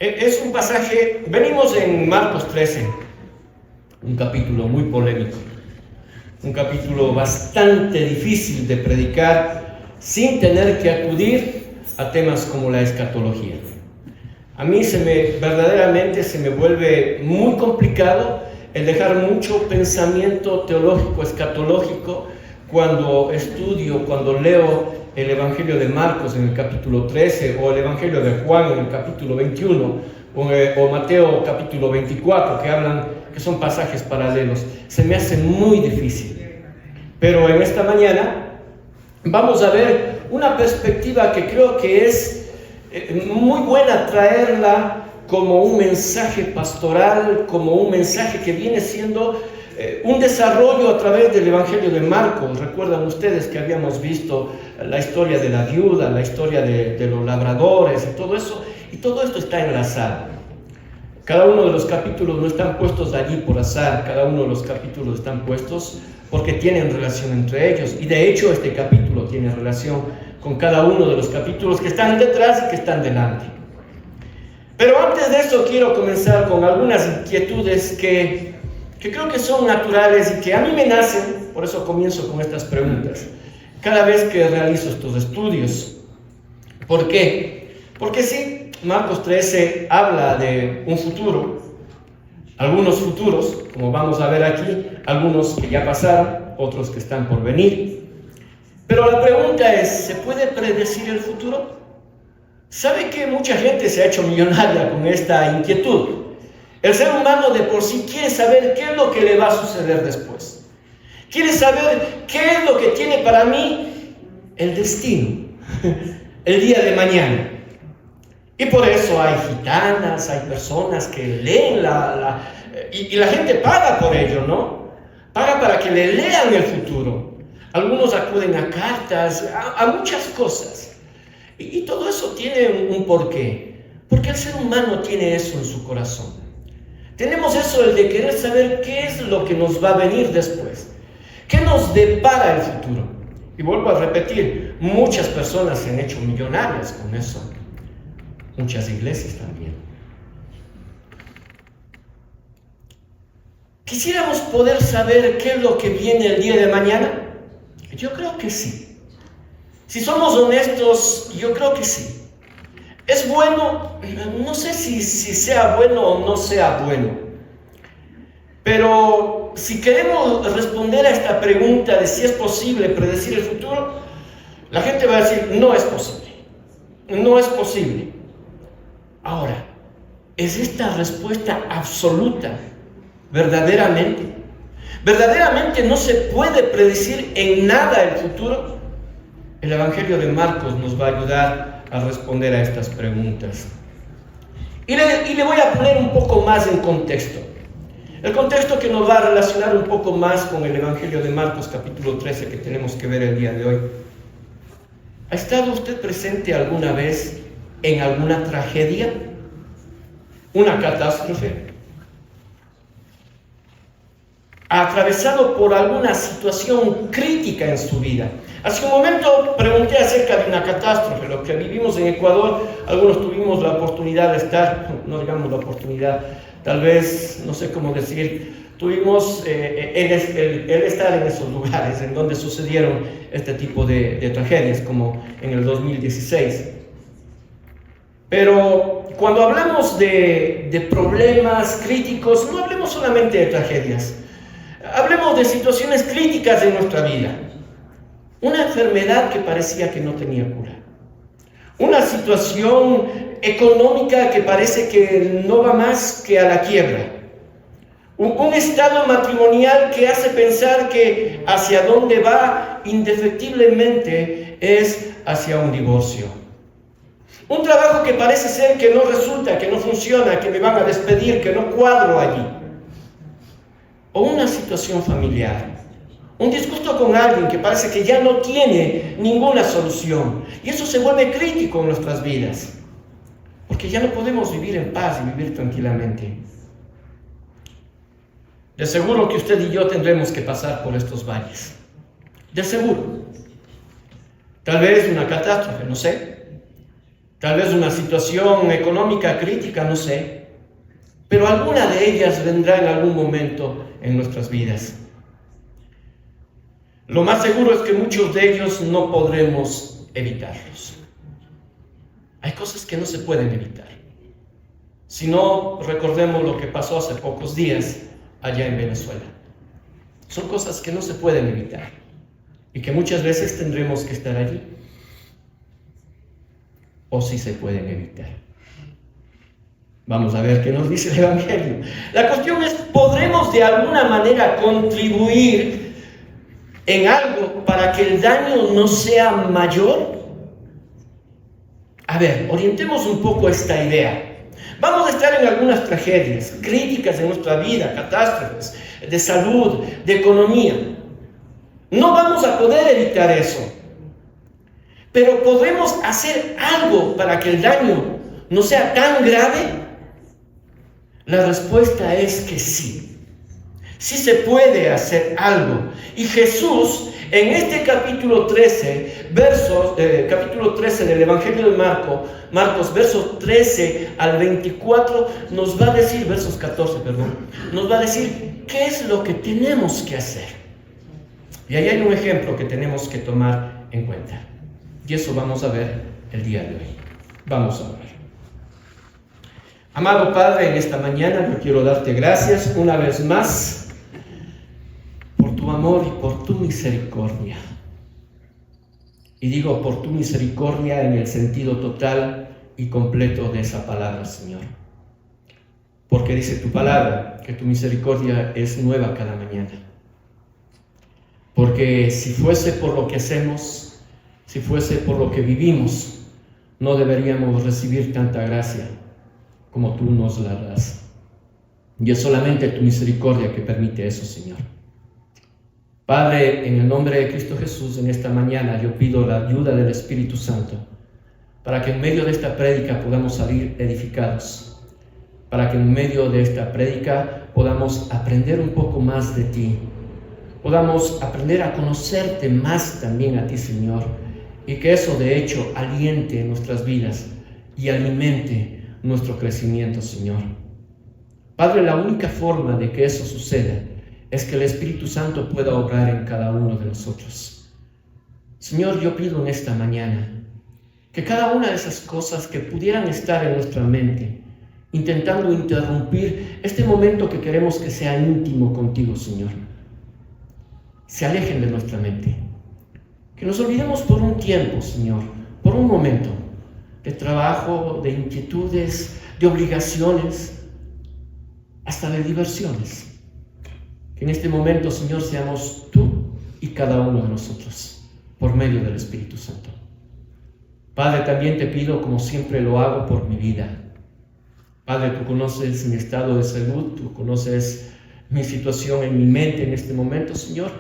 Es un pasaje, venimos en Marcos 13, un capítulo muy polémico, un capítulo bastante difícil de predicar sin tener que acudir a temas como la escatología. A mí verdaderamente se me vuelve muy complicado el dejar mucho pensamiento teológico, escatológico, cuando estudio, cuando leo el Evangelio de Marcos en el capítulo 13, o el Evangelio de Juan en el capítulo 21, o Mateo capítulo 24, que son pasajes paralelos. Se me hace muy difícil. Pero en esta mañana vamos a ver una perspectiva que creo que es muy buena traerla como un mensaje pastoral, como un mensaje que viene siendo un desarrollo a través del Evangelio de Marcos. Recuerdan ustedes que habíamos visto la historia de la viuda, la historia de los labradores y todo esto está enlazado. Cada uno de los capítulos no están puestos allí por azar, cada uno de los capítulos están puestos porque tienen relación entre ellos, y de hecho este capítulo tiene relación con cada uno de los capítulos que están detrás y que están delante. Pero antes de eso quiero comenzar con algunas inquietudes que creo que son naturales y que a mí me nacen. Por eso comienzo con estas preguntas cada vez que realizo estos estudios. ¿Por qué? Porque sí, Marcos 13 habla de un futuro, algunos futuros, como vamos a ver aquí, algunos que ya pasaron, otros que están por venir. Pero la pregunta es, ¿se puede predecir el futuro? ¿Sabe que mucha gente se ha hecho millonaria con esta inquietud? El ser humano de por sí quiere saber qué es lo que le va a suceder después. Quiere saber qué es lo que tiene para mí el destino, el día de mañana. Y por eso hay gitanas, hay personas que leen y la gente paga por ello, ¿no? Paga para que le lean el futuro. Algunos acuden a cartas, a muchas cosas. Y todo eso tiene un porqué. Porque el ser humano tiene eso en su corazón. Tenemos eso, el de querer saber qué es lo que nos va a venir después. ¿Qué nos depara el futuro? Y vuelvo a repetir, muchas personas se han hecho millonarias con eso. Muchas iglesias también. ¿Quisiéramos poder saber qué es lo que viene el día de mañana? Yo creo que sí. Si somos honestos, yo creo que sí. Es bueno, no sé si sea bueno o no sea bueno, pero si queremos responder a esta pregunta de si es posible predecir el futuro, la gente va a decir, no es posible. No es posible. Ahora, ¿es esta respuesta absoluta? ¿Verdaderamente? ¿Verdaderamente no se puede predecir en nada el futuro? El Evangelio de Marcos nos va a ayudar a responder a estas preguntas. Y le voy a poner un poco más en contexto. El contexto que nos va a relacionar un poco más con el Evangelio de Marcos capítulo 13 que tenemos que ver el día de hoy. ¿Ha estado usted presente alguna vez en alguna tragedia? ¿Una catástrofe? ¿Ha atravesado por alguna situación crítica en su vida? Hace un momento pregunté acerca de una catástrofe, lo que vivimos en Ecuador. Algunos tuvimos la oportunidad de estar, no digamos la oportunidad, tal vez, no sé cómo decir, tuvimos el estar en esos lugares en donde sucedieron este tipo de tragedias, como en el 2016. Pero cuando hablamos de problemas críticos, no hablemos solamente de tragedias. Hablemos de situaciones críticas de nuestra vida. Una enfermedad que parecía que no tenía cura. Una situación económica que parece que no va más que a la quiebra. Un estado matrimonial que hace pensar que hacia dónde va indefectiblemente es hacia un divorcio. Un trabajo que parece ser que no resulta, que no funciona, que me van a despedir, que no cuadro allí. O una situación familiar. Un disgusto con alguien que parece que ya no tiene ninguna solución. Y eso se vuelve crítico en nuestras vidas. Porque ya no podemos vivir en paz y vivir tranquilamente. De seguro que usted y yo tendremos que pasar por estos valles. De seguro. Tal vez una catástrofe, no sé. tal vez una situación económica crítica, no sé, pero alguna de ellas vendrá en algún momento en nuestras vidas. Lo más seguro es que muchos de ellos no podremos evitarlos. Hay cosas que no se pueden evitar. Si no, recordemos lo que pasó hace pocos días allá en Venezuela. Son cosas que no se pueden evitar y que muchas veces tendremos que estar allí. O sí se pueden evitar. Vamos a ver qué nos dice el Evangelio. La cuestión es, ¿podremos de alguna manera contribuir en algo para que el daño no sea mayor? A ver, orientemos un poco esta idea. Vamos a estar en algunas tragedias críticas en nuestra vida, catástrofes de salud, de economía. No vamos a poder evitar eso. Pero ¿podemos hacer algo para que el daño no sea tan grave? La respuesta es que sí. Sí se puede hacer algo. Y Jesús, en este capítulo 13, capítulo 13 del Evangelio de Marcos, versos 13 al 24, nos va a decir, versos 14, perdón, nos va a decir qué es lo que tenemos que hacer. Y ahí hay un ejemplo que tenemos que tomar en cuenta. Y eso vamos a ver el día de hoy. Vamos a ver. Amado Padre, en esta mañana yo quiero darte gracias una vez más por tu amor y por tu misericordia. Y digo por tu misericordia en el sentido total y completo de esa palabra, Señor. Porque dice tu palabra que tu misericordia es nueva cada mañana. Porque si fuese por lo que hacemos, si fuese por lo que vivimos, no deberíamos recibir tanta gracia como tú nos la das. Y es solamente tu misericordia que permite eso, Señor. Padre, en el nombre de Cristo Jesús, en esta mañana yo pido la ayuda del Espíritu Santo para que en medio de esta prédica podamos salir edificados, para que en medio de esta prédica podamos aprender un poco más de ti, podamos aprender a conocerte más también a ti, Señor, y que eso de hecho aliente nuestras vidas y alimente nuestro crecimiento, Señor. Padre, la única forma de que eso suceda es que el Espíritu Santo pueda obrar en cada uno de nosotros. Señor, yo pido en esta mañana que cada una de esas cosas que pudieran estar en nuestra mente, intentando interrumpir este momento que queremos que sea íntimo contigo, Señor, se alejen de nuestra mente. Que nos olvidemos por un tiempo, Señor, por un momento, de trabajo, de inquietudes, de obligaciones, hasta de diversiones. Que en este momento, Señor, seamos tú y cada uno de nosotros, por medio del Espíritu Santo. Padre, también te pido, como siempre lo hago, por mi vida. Padre, tú conoces mi estado de salud, tú conoces mi situación en mi mente en este momento, Señor,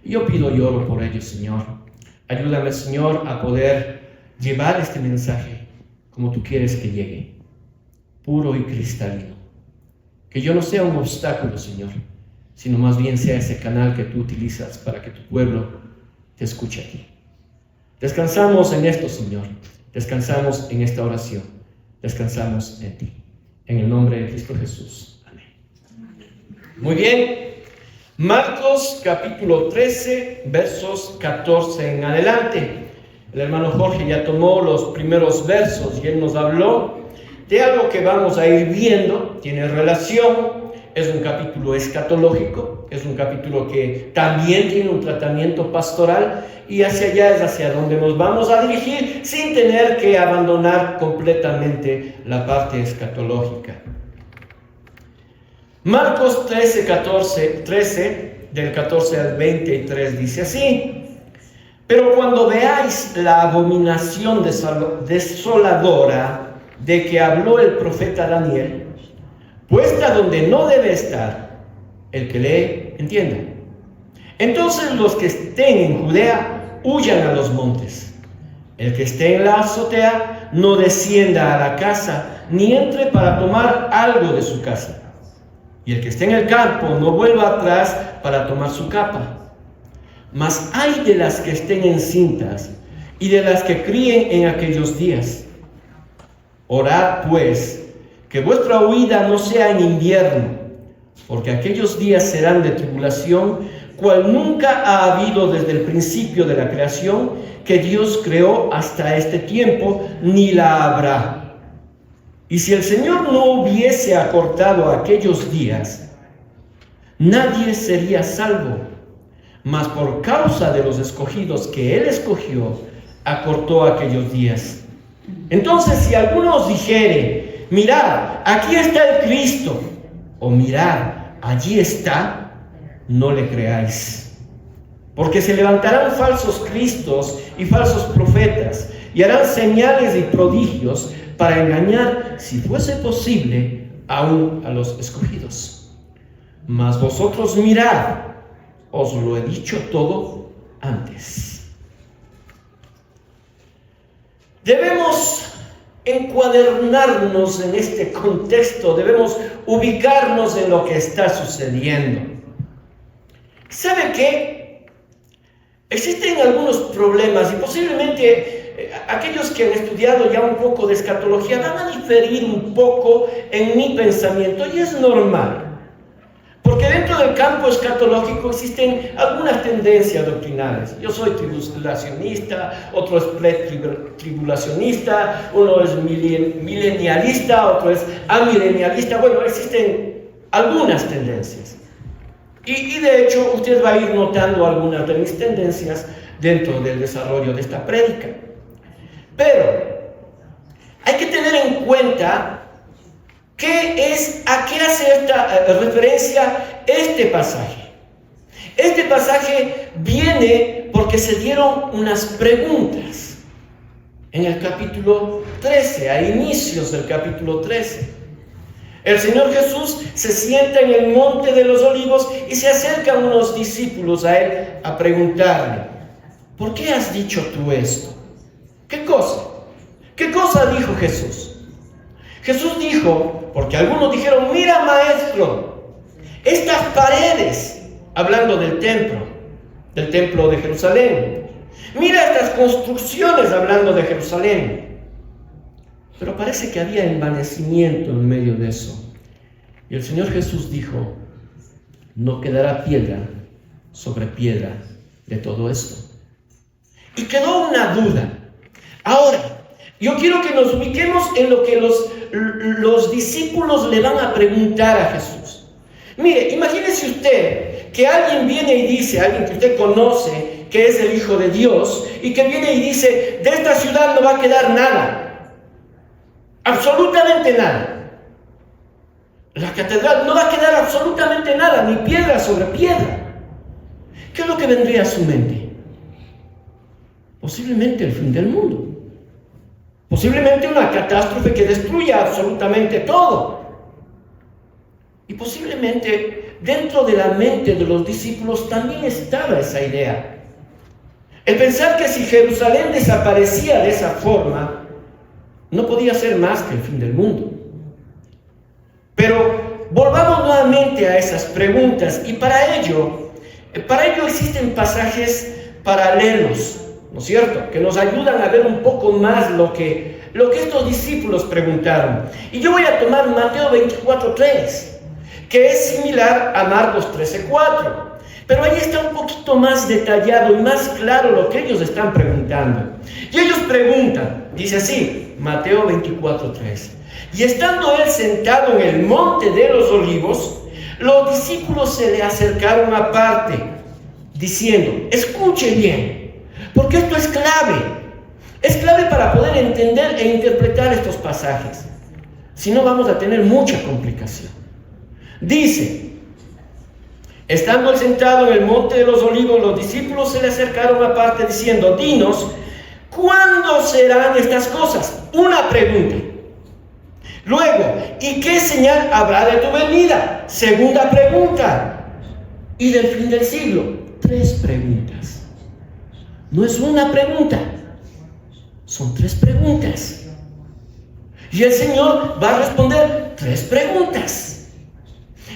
y yo pido y oro por ello, Señor. Ayúdame, Señor, a poder llevar este mensaje como tú quieres que llegue, puro y cristalino. Que yo no sea un obstáculo, Señor, sino más bien sea ese canal que tú utilizas para que tu pueblo te escuche a ti. Descansamos en esto, Señor. Descansamos en esta oración. Descansamos en ti. En el nombre de Cristo Jesús. Amén. Muy bien. Marcos capítulo 13, versos 14 en adelante. El hermano Jorge ya tomó los primeros versos y él nos habló de algo que vamos a ir viendo. Tiene relación. Es un capítulo escatológico, es un capítulo que también tiene un tratamiento pastoral y hacia allá es hacia donde nos vamos a dirigir sin tener que abandonar completamente la parte escatológica. Marcos 13, del 14 al 23 dice así: pero cuando veáis la abominación desoladora de que habló el profeta Daniel, puesta donde no debe estar, el que lee, entienda. Entonces los que estén en Judea, huyan a los montes. El que esté en la azotea, no descienda a la casa, ni entre para tomar algo de su casa. Y el que esté en el campo, no vuelva atrás para tomar su capa. Mas ay de las que estén encintas, y de las que críen en aquellos días. Orad pues, que vuestra huida no sea en invierno, porque aquellos días serán de tribulación, cual nunca ha habido desde el principio de la creación que Dios creó hasta este tiempo, ni la habrá. Y si el Señor no hubiese acortado aquellos días, nadie sería salvo, mas por causa de los escogidos que Él escogió, acortó aquellos días. Entonces, si alguno os dijere, mirad, aquí está el Cristo, o mirad, allí está, no le creáis. Porque se levantarán falsos cristos y falsos profetas, y harán señales y prodigios para engañar, si fuese posible, aún a los escogidos. Mas vosotros mirad, os lo he dicho todo antes. Debemos encuadernarnos en este contexto, debemos ubicarnos en lo que está sucediendo. ¿Sabe qué? Existen algunos problemas y posiblemente aquellos que han estudiado ya un poco de escatología van a diferir un poco en mi pensamiento, y es normal. Porque dentro del campo escatológico existen algunas tendencias doctrinales. Yo soy tribulacionista, otro es pre-tribulacionista, uno es milenialista, otro es amilenialista. Bueno, existen algunas tendencias. Y de hecho usted va a ir notando algunas de mis tendencias dentro del desarrollo de esta prédica. Pero hay que tener en cuenta ¿a qué hace esta referencia este pasaje? Este pasaje viene porque se dieron unas preguntas en el capítulo 13, a inicios del capítulo 13. El Señor Jesús se sienta en el monte de los olivos y se acercan unos discípulos a Él a preguntarle, ¿por qué has dicho tú esto? ¿Qué cosa? ¿Qué cosa dijo Jesús? Jesús dijo, porque algunos dijeron, mira maestro, estas paredes, hablando del templo de Jerusalén, mira estas construcciones, hablando de Jerusalén. Pero parece que había envanecimiento en medio de eso. Y el Señor Jesús dijo, no quedará piedra sobre piedra de todo esto. Y quedó una duda. Ahora, yo quiero que nos ubiquemos en lo que los discípulos le van a preguntar a Jesús. Mire, imagínese usted que alguien viene y dice, alguien que usted conoce, que es el Hijo de Dios, y que viene y dice, de esta ciudad no va a quedar nada, absolutamente nada. La catedral no va a quedar absolutamente nada, ni piedra sobre piedra. ¿Qué es lo que vendría a su mente? Posiblemente el fin del mundo. Posiblemente una catástrofe que destruya absolutamente todo. Y posiblemente dentro de la mente de los discípulos también estaba esa idea. El pensar que si Jerusalén desaparecía de esa forma, no podía ser más que el fin del mundo. Pero volvamos nuevamente a esas preguntas, y para ello existen pasajes paralelos, ¿no es cierto?, que nos ayudan a ver un poco más lo que estos discípulos preguntaron. Y yo voy a tomar Mateo 24:3, que es similar a Marcos 13:4, pero ahí está un poquito más detallado y más claro lo que ellos están preguntando. Y ellos preguntan, dice así, Mateo 24:3, y estando él sentado en el monte de los olivos, los discípulos se le acercaron aparte, diciendo, escuche bien, porque esto es clave. Es clave para poder entender e interpretar estos pasajes. Si no, vamos a tener mucha complicación. Dice, estando él sentado en el monte de los olivos, los discípulos se le acercaron aparte diciendo, dinos, ¿cuándo serán estas cosas? Una pregunta. Luego, ¿y qué señal habrá de tu venida? Segunda pregunta. ¿Y del fin del siglo? 3 preguntas. No es una pregunta. Son 3 preguntas. Y el Señor va a responder 3 preguntas.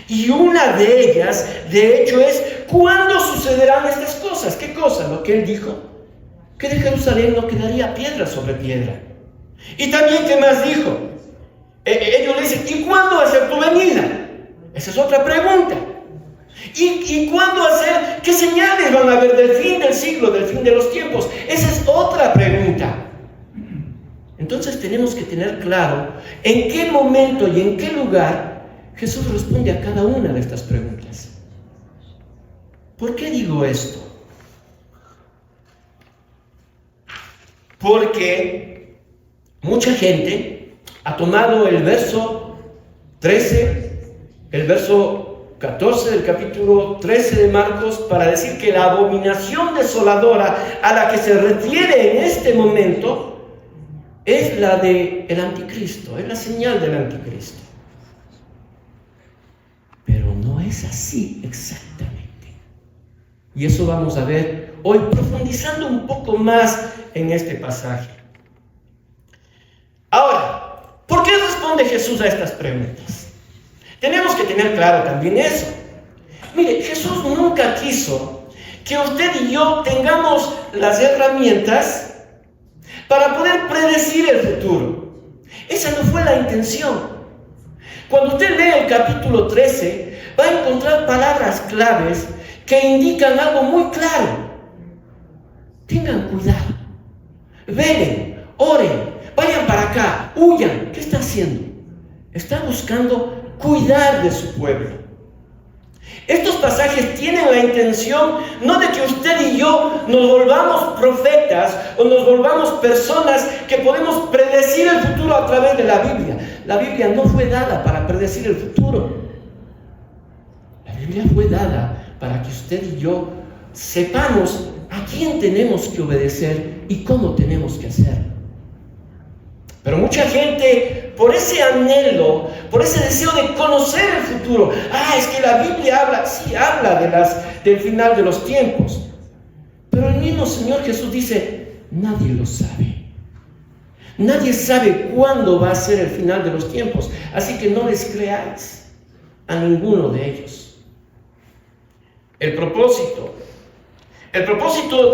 Y una de ellas, de hecho, es ¿cuándo sucederán estas cosas? ¿Qué cosas? Lo que Él dijo, que de Jerusalén no quedaría piedra sobre piedra. Y también, ¿qué más dijo? Ellos le dicen, ¿y cuándo va a ser tu venida? Esa es otra pregunta. ¿Y cuándo va a ser? ¿Qué señales van a haber del fin del siglo, del fin de los tiempos? Esa es otra pregunta. Entonces tenemos que tener claro en qué momento y en qué lugar Jesús responde a cada una de estas preguntas. ¿Por qué digo esto? Porque mucha gente ha tomado el verso 13, el verso 14 del capítulo 13 de Marcos para decir que la abominación desoladora a la que se refiere en este momento es la del anticristo, es la señal del anticristo. Pero no es así exactamente. Y eso vamos a ver hoy profundizando un poco más en este pasaje. Ahora, ¿por qué responde Jesús a estas preguntas? Tenemos que tener claro también eso. Mire, Jesús nunca quiso que usted y yo tengamos las herramientas para poder predecir el futuro. Esa no fue la intención. Cuando usted lee el capítulo 13, va a encontrar palabras claves que indican algo muy claro. Tengan cuidado. Velen, oren, vayan para acá, huyan. ¿Qué está haciendo? Está buscando cuidar de su pueblo. Estos pasajes tienen la intención no de que usted y yo nos volvamos profetas o nos volvamos personas que podemos predecir el futuro a través de la Biblia. La Biblia no fue dada para predecir el futuro. La Biblia fue dada para que usted y yo sepamos a quién tenemos que obedecer y cómo tenemos que hacer. Pero mucha gente, por ese anhelo, por ese deseo de conocer el futuro, es que la Biblia habla, sí, habla del final de los tiempos. Pero el mismo Señor Jesús dice, nadie lo sabe. Nadie sabe cuándo va a ser el final de los tiempos. Así que no les creáis a ninguno de ellos. El propósito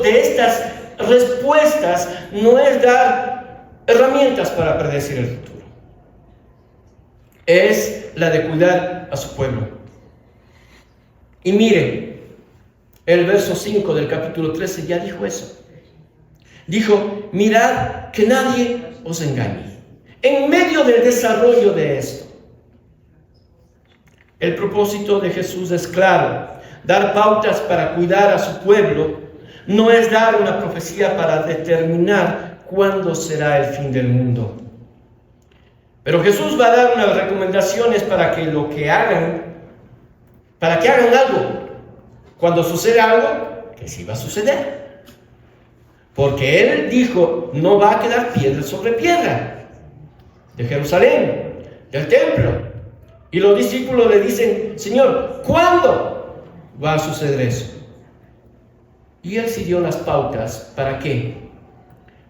de estas respuestas no es dar herramientas para predecir el futuro. Es la de cuidar a su pueblo. Y miren, el verso 5 del capítulo 13 ya dijo eso. Dijo, mirad que nadie os engañe. En medio del desarrollo de esto, el propósito de Jesús es claro. Dar pautas para cuidar a su pueblo no es dar una profecía para determinar cuándo será el fin del mundo. Pero Jesús va a dar unas recomendaciones para que hagan algo. Cuando suceda algo, que sí va a suceder. Porque Él dijo, no va a quedar piedra sobre piedra. De Jerusalén, del templo. Y los discípulos le dicen, Señor, ¿cuándo va a suceder eso? Y Él sí dio las pautas. ¿Para qué?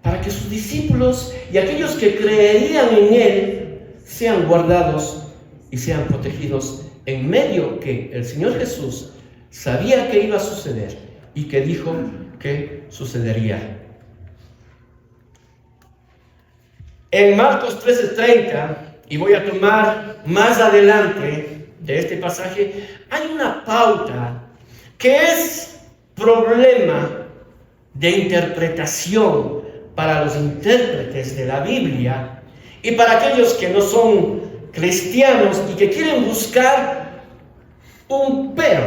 Para que sus discípulos y aquellos que creerían en Él sean guardados y sean protegidos en medio que el Señor Jesús sabía que iba a suceder y que dijo que sucedería. En Marcos 13:30, y voy a tomar más adelante de este pasaje, hay una pauta que es problema de interpretación para los intérpretes de la Biblia y para aquellos que no son cristianos y que quieren buscar un pero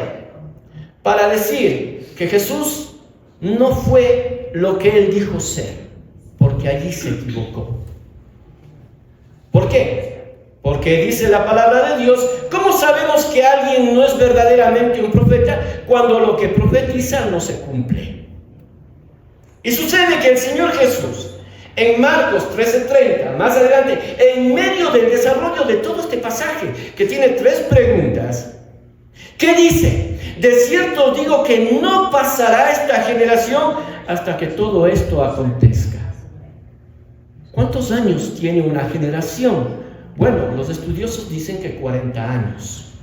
para decir que Jesús no fue lo que Él dijo ser, porque allí se equivocó. ¿Por qué? Porque dice la palabra de Dios, ¿cómo sabemos que alguien no es verdaderamente un profeta cuando lo que profetiza no se cumple? Y sucede que el Señor Jesús, en Marcos 13:30, más adelante, en medio del desarrollo de todo este pasaje, que tiene 3 preguntas, ¿qué dice? De cierto os digo que no pasará esta generación hasta que todo esto acontezca. ¿Cuántos años tiene una generación? Bueno, los estudiosos dicen que 40 años.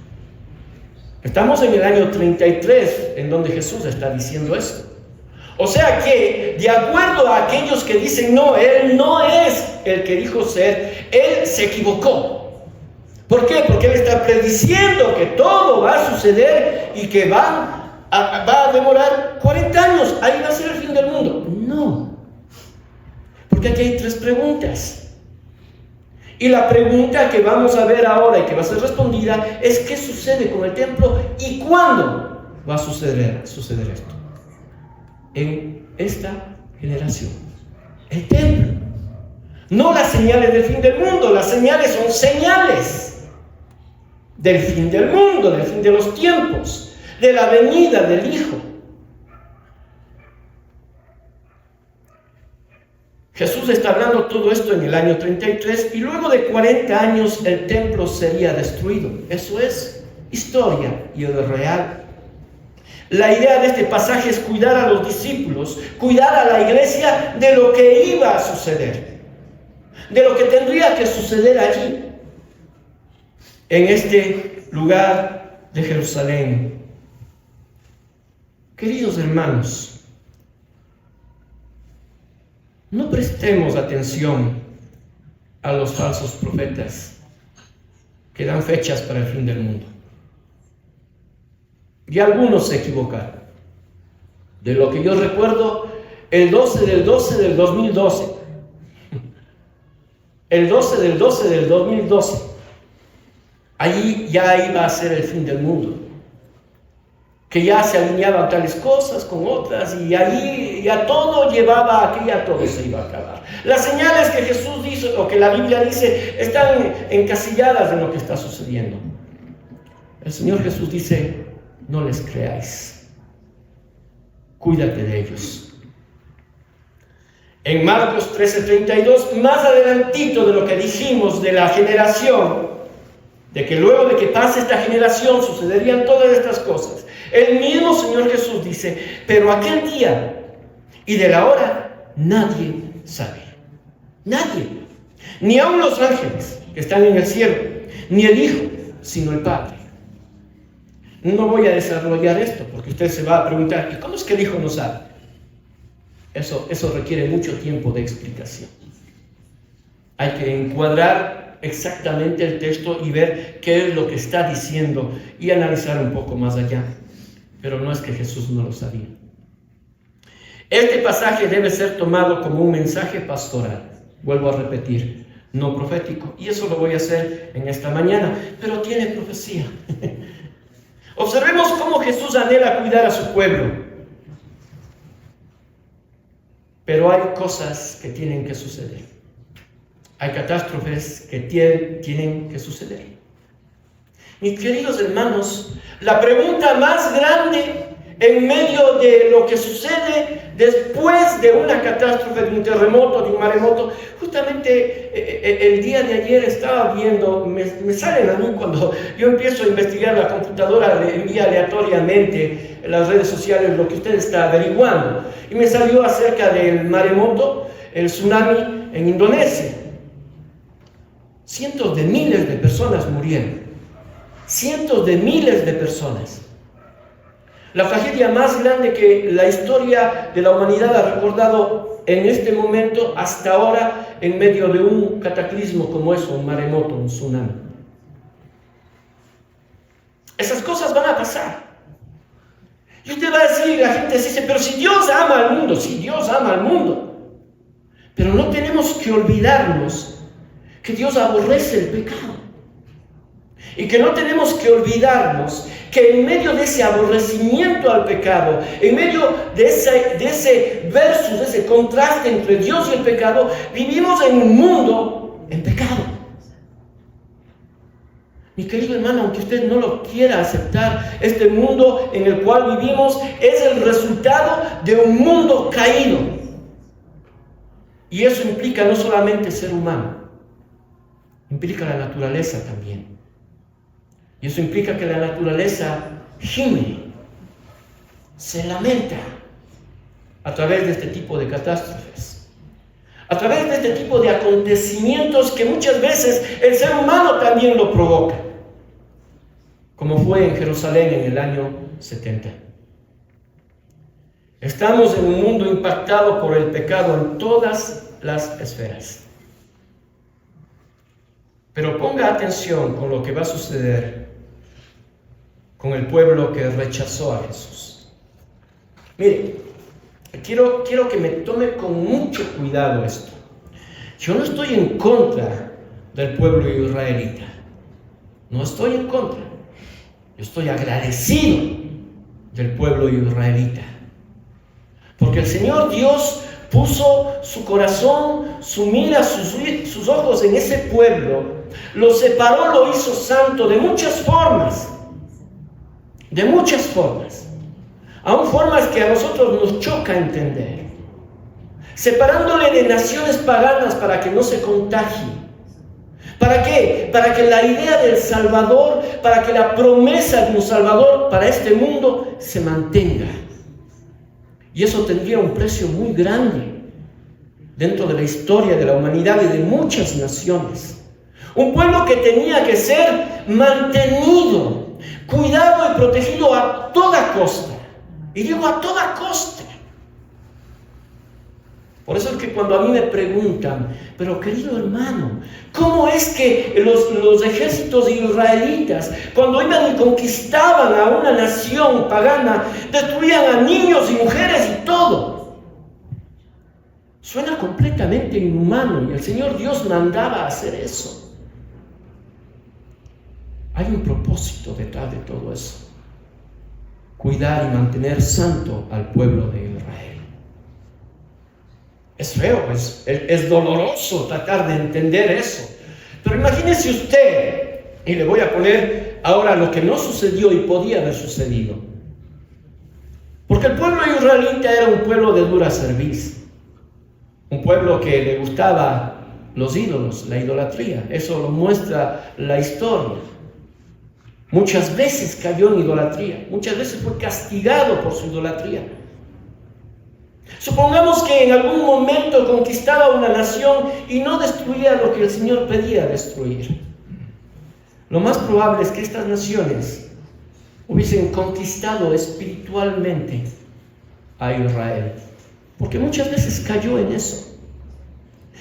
Estamos en el año 33, en donde Jesús está diciendo esto. O sea que, de acuerdo a aquellos que dicen, no, Él no es el que dijo ser, Él se equivocó. ¿Por qué? Porque Él está prediciendo que todo va a suceder y que va a demorar 40 años. Ahí va a ser el fin del mundo. No. Porque aquí hay 3 preguntas. Y la pregunta que vamos a ver ahora y que va a ser respondida es ¿qué sucede con el templo y cuándo va a suceder esto? En esta generación. El templo. No las señales del fin del mundo. Las señales son señales del fin del mundo, del fin de los tiempos, de la venida del Hijo. Jesús está hablando todo esto en el año 33 y luego de 40 años el templo sería destruido. Eso es historia y es real. La idea de este pasaje es cuidar a los discípulos, cuidar a la iglesia de lo que iba a suceder, de lo que tendría que suceder allí, en este lugar de Jerusalén. Queridos hermanos, no prestemos atención a los falsos profetas que dan fechas para el fin del mundo. Y algunos se equivocaron. De lo que yo recuerdo, el 12 del 12 del 2012. El 12 del 12 del 2012. Allí ya iba a ser el fin del mundo. Que ya se alineaban tales cosas con otras y allí ya todo llevaba a que ya todo se iba a acabar. Las señales que Jesús dice o que la Biblia dice están encasilladas en lo que está sucediendo. El Señor Jesús dice, no les creáis, cuídate de ellos. En Marcos 13:32, más adelantito de lo que dijimos de la generación, de que luego de que pase esta generación sucederían todas estas cosas. El mismo Señor Jesús dice, pero aquel día y de la hora nadie sabe. Nadie. Ni aun los ángeles que están en el cielo, ni el Hijo, sino el Padre. No voy a desarrollar esto porque usted se va a preguntar, ¿y cómo es que el Hijo no sabe? Eso requiere mucho tiempo de explicación. Hay que encuadrar exactamente el texto y ver qué es lo que está diciendo y analizar un poco más allá. Pero no es que Jesús no lo sabía. Este pasaje debe ser tomado como un mensaje pastoral. Vuelvo a repetir, no profético. Y eso lo voy a hacer en esta mañana, pero tiene profecía. Observemos cómo Jesús anhela cuidar a su pueblo. Pero hay cosas que tienen que suceder. Hay catástrofes que tienen que suceder. Mis queridos hermanos, la pregunta más grande en medio de lo que sucede después de una catástrofe, de un terremoto, de un maremoto, justamente el día de ayer estaba viendo, me salen a mí cuando yo empiezo a investigar, la computadora le envía aleatoriamente en las redes sociales lo que usted está averiguando, y me salió acerca del maremoto, el tsunami en Indonesia. Cientos de miles de personas murieron. Cientos de miles de personas. La tragedia más grande que la historia de la humanidad ha recordado en este momento hasta ahora en medio de un cataclismo como eso, un maremoto, un tsunami. Esas cosas van a pasar. Y usted va a decir, la gente dice, pero si Dios ama al mundo, si Dios ama al mundo. Pero no tenemos que olvidarnos que Dios aborrece el pecado. Y que no tenemos que olvidarnos que en medio de ese aborrecimiento al pecado, en medio de ese versus, de ese contraste entre Dios y el pecado, vivimos en un mundo en pecado. Mi querido hermano, aunque usted no lo quiera aceptar, este mundo en el cual vivimos es el resultado de un mundo caído. Y eso implica no solamente ser humano, implica la naturaleza también. Y eso implica que la naturaleza gime, se lamenta a través de este tipo de catástrofes, a través de este tipo de acontecimientos que muchas veces el ser humano también lo provoca, como fue en Jerusalén en el año 70. Estamos en un mundo impactado por el pecado en todas las esferas. Pero ponga atención con lo que va a suceder con el pueblo que rechazó a Jesús. Mire, quiero que me tome con mucho cuidado esto. Yo no estoy en contra del pueblo israelita. No estoy en contra. Yo estoy agradecido del pueblo israelita. Porque el Señor Dios puso su corazón, su mira, sus ojos en ese pueblo. Lo separó, lo hizo santo de muchas formas. De muchas formas. Aún formas que a nosotros nos choca entender. Separándole de naciones paganas para que no se contagie. ¿Para qué? Para que la idea del Salvador, para que la promesa de un Salvador para este mundo se mantenga. Y eso tendría un precio muy grande dentro de la historia de la humanidad y de muchas naciones. Un pueblo que tenía que ser mantenido, cuidado y protegido a toda costa. Y digo a toda costa. Por eso es que cuando a mí me preguntan, pero querido hermano, ¿cómo es que los ejércitos israelitas, cuando iban y conquistaban a una nación pagana, destruían a niños y mujeres y todo? Suena completamente inhumano y el Señor Dios mandaba hacer eso. Hay un propósito detrás de todo eso. Cuidar y mantener santo al pueblo de Israel. Es feo, es doloroso tratar de entender eso. Pero imagínese usted, y le voy a poner ahora lo que no sucedió y podía haber sucedido. Porque el pueblo israelita era un pueblo de dura cerviz. Un pueblo que le gustaba los ídolos, la idolatría. Eso lo muestra la historia. Muchas veces cayó en idolatría. Muchas veces fue castigado por su idolatría. Supongamos que en algún momento conquistaba una nación y no destruía lo que el Señor pedía destruir. Lo más probable es que estas naciones hubiesen conquistado espiritualmente a Israel, porque muchas veces cayó en eso.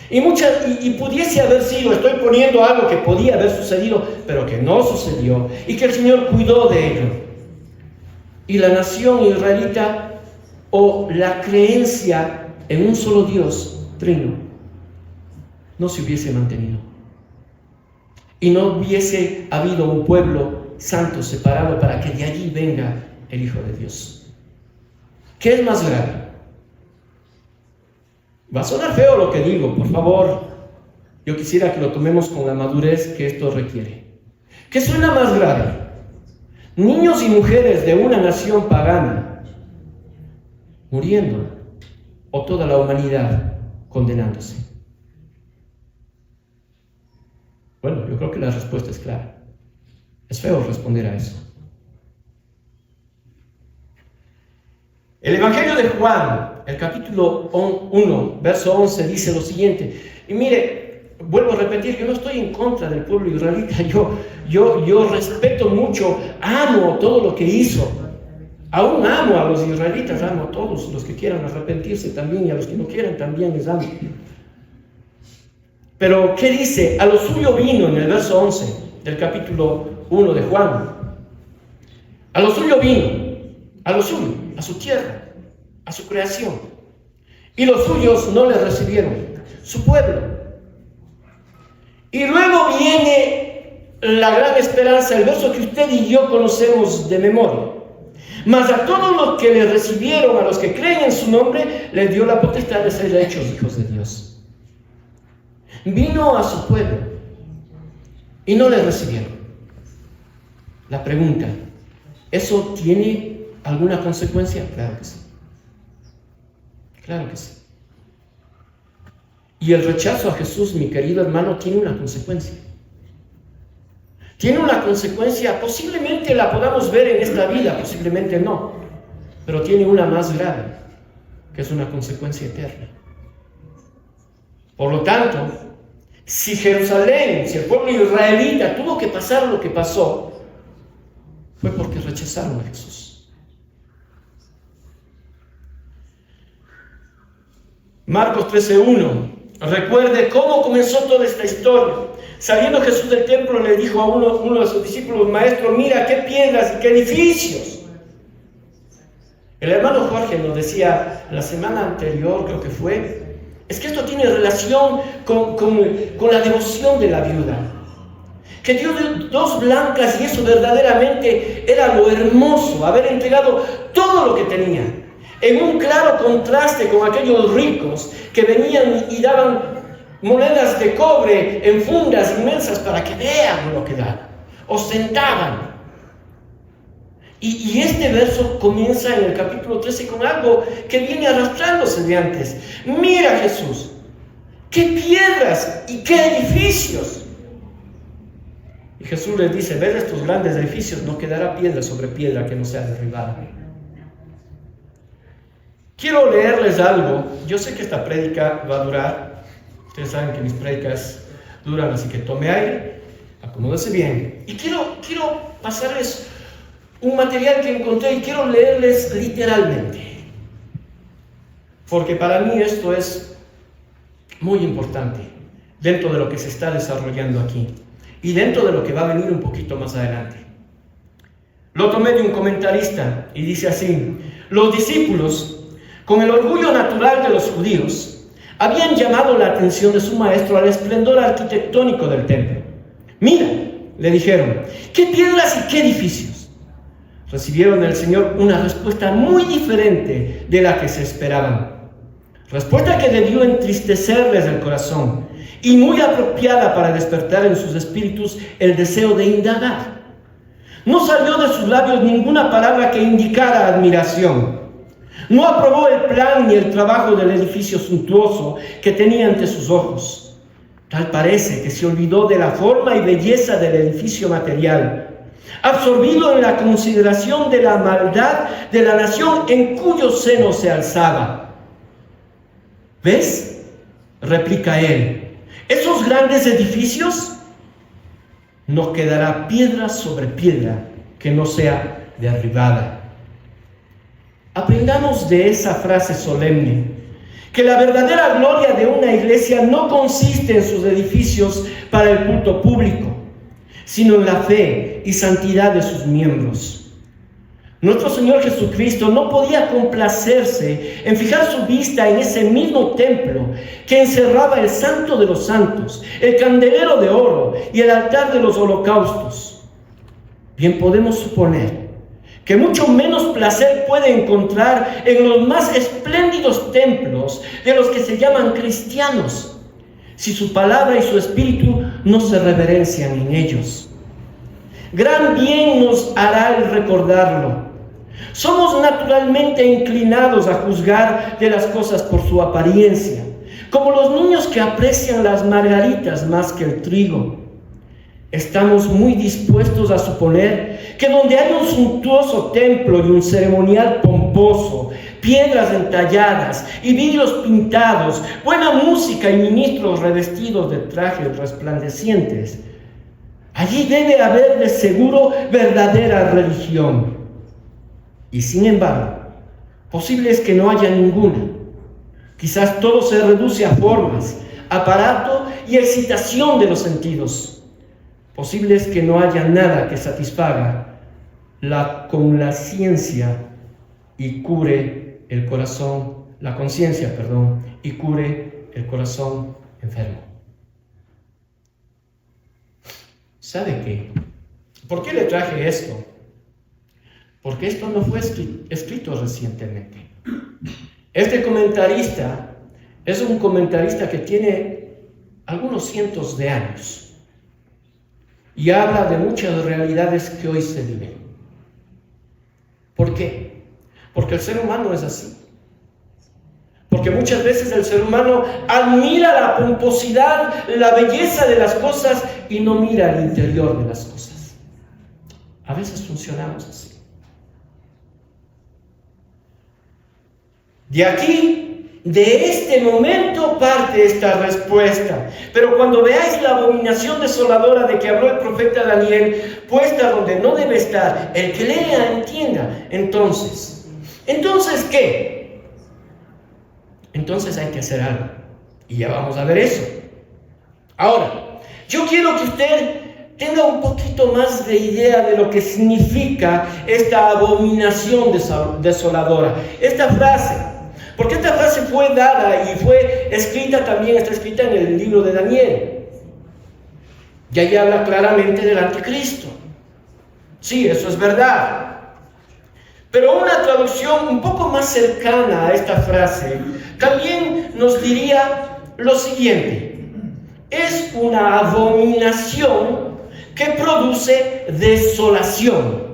Y pudiese haber sido, estoy poniendo algo que podía haber sucedido, pero que no sucedió, y que el Señor cuidó de ello. Y la nación israelita, o la creencia en un solo Dios trino, no se hubiese mantenido. Y no hubiese habido un pueblo santo separado para que de allí venga el Hijo de Dios. ¿Qué es más grave? Va a sonar feo lo que digo, por favor. Yo quisiera que lo tomemos con la madurez que esto requiere. ¿Qué suena más grave? Niños y mujeres de una nación pagana muriendo, o toda la humanidad condenándose. Bueno, yo creo que la respuesta es clara. Es feo responder a eso. El Evangelio de Juan, el capítulo 1, verso 11, dice lo siguiente. Y mire, vuelvo a repetir, yo no estoy en contra del pueblo israelita. Yo respeto mucho, amo todo lo que hizo. Aún amo a los israelitas, amo a todos los que quieran arrepentirse también, y a los que no quieran también les amo. Pero, ¿qué dice? A lo suyo vino, en el verso 11 del capítulo 1 de Juan. A lo suyo vino, a lo suyo, a su tierra, a su creación. Y los suyos no le recibieron, su pueblo. Y luego viene la gran esperanza, el verso que usted y yo conocemos de memoria. Mas a todos los que le recibieron, a los que creen en su nombre, les dio la potestad de ser hechos hijos de Dios. Vino a su pueblo y no le recibieron. La pregunta, ¿eso tiene alguna consecuencia? Claro que sí. Claro que sí. Y el rechazo a Jesús, mi querido hermano, tiene una consecuencia. Tiene una consecuencia, posiblemente la podamos ver en esta vida, posiblemente no, pero tiene una más grave, que es una consecuencia eterna. Por lo tanto, si Jerusalén, si el pueblo israelita tuvo que pasar lo que pasó, fue porque rechazaron a Jesús. Marcos 13:1. Recuerde cómo comenzó toda esta historia. Saliendo Jesús del templo, le dijo a uno de sus discípulos: Maestro, mira qué piedras y qué edificios. El hermano Jorge nos decía la semana anterior, creo que fue, es que esto tiene relación con la devoción de la viuda. Que dio dos blancas, y eso verdaderamente era lo hermoso, haber entregado todo lo que tenía, en un claro contraste con aquellos ricos que venían y daban monedas de cobre en fundas inmensas para que vean lo que dan, ostentaban. Y este verso comienza en el capítulo 13 con algo que viene arrastrándose de antes. Mira, Jesús, qué piedras y qué edificios. Y Jesús les dice: ves estos grandes edificios, no quedará piedra sobre piedra que no sea derribada. Quiero leerles algo. Yo sé que esta prédica va a durar. Ustedes saben que mis prédicas duran, así que tome aire, acomódese bien. Y quiero pasarles un material que encontré y quiero leerles literalmente, porque para mí esto es muy importante dentro de lo que se está desarrollando aquí y dentro de lo que va a venir un poquito más adelante. Lo tomé de un comentarista y dice así: los discípulos, con el orgullo natural de los judíos, habían llamado la atención de su maestro al esplendor arquitectónico del templo. Mira, le dijeron, qué piedras y qué edificios. Recibieron del Señor una respuesta muy diferente de la que se esperaban. Respuesta que debió entristecerles el corazón y muy apropiada para despertar en sus espíritus el deseo de indagar. No salió de sus labios ninguna palabra que indicara admiración. No aprobó el plan ni el trabajo del edificio suntuoso que tenía ante sus ojos. Tal parece que se olvidó de la forma y belleza del edificio material, absorbido en la consideración de la maldad de la nación en cuyo seno se alzaba. ¿Ves?, replica él, esos grandes edificios, no quedará piedra sobre piedra que no sea derribada. Aprendamos de esa frase solemne que la verdadera gloria de una iglesia no consiste en sus edificios para el culto público, sino en la fe y santidad de sus miembros. Nuestro Señor Jesucristo no podía complacerse en fijar su vista en ese mismo templo que encerraba el Santo de los Santos, el candelero de oro y el altar de los holocaustos. Bien podemos suponer que mucho menos placer puede encontrar en los más espléndidos templos de los que se llaman cristianos, si su palabra y su espíritu no se reverencian en ellos. Gran bien nos hará el recordarlo. Somos naturalmente inclinados a juzgar de las cosas por su apariencia, como los niños que aprecian las margaritas más que el trigo. Estamos muy dispuestos a suponer que donde hay un suntuoso templo y un ceremonial pomposo, piedras entalladas y vidrios pintados, buena música y ministros revestidos de trajes resplandecientes, allí debe haber de seguro verdadera religión. Y sin embargo, posible es que no haya ninguna. Quizás todo se reduce a formas, aparato y excitación de los sentidos. Posible es que no haya nada que satisfaga la conciencia y cure el corazón, y cure el corazón enfermo. ¿Sabe qué? ¿Por qué le traje esto? Porque esto no fue escrito recientemente. Este comentarista es un comentarista que tiene algunos cientos de años y habla de muchas realidades que hoy se viven. ¿Por qué? Porque el ser humano es así. Porque muchas veces el ser humano admira la pomposidad, la belleza de las cosas y no mira el interior de las cosas. A veces funcionamos así. De aquí, de este momento parte esta respuesta. Pero cuando veáis la abominación desoladora de que habló el profeta Daniel, puesta donde no debe estar, el que lea entienda. Entonces, ¿qué? entonces hay que hacer algo. Y ya vamos a ver eso. Ahora, yo quiero que usted tenga un poquito más de idea de lo que significa esta abominación desoladora. Esta frase, porque esta frase fue dada y fue escrita también, está escrita en el libro de Daniel. Y ahí habla claramente del anticristo. Sí, eso es verdad. Pero una traducción un poco más cercana a esta frase también nos diría lo siguiente: es una abominación que produce desolación.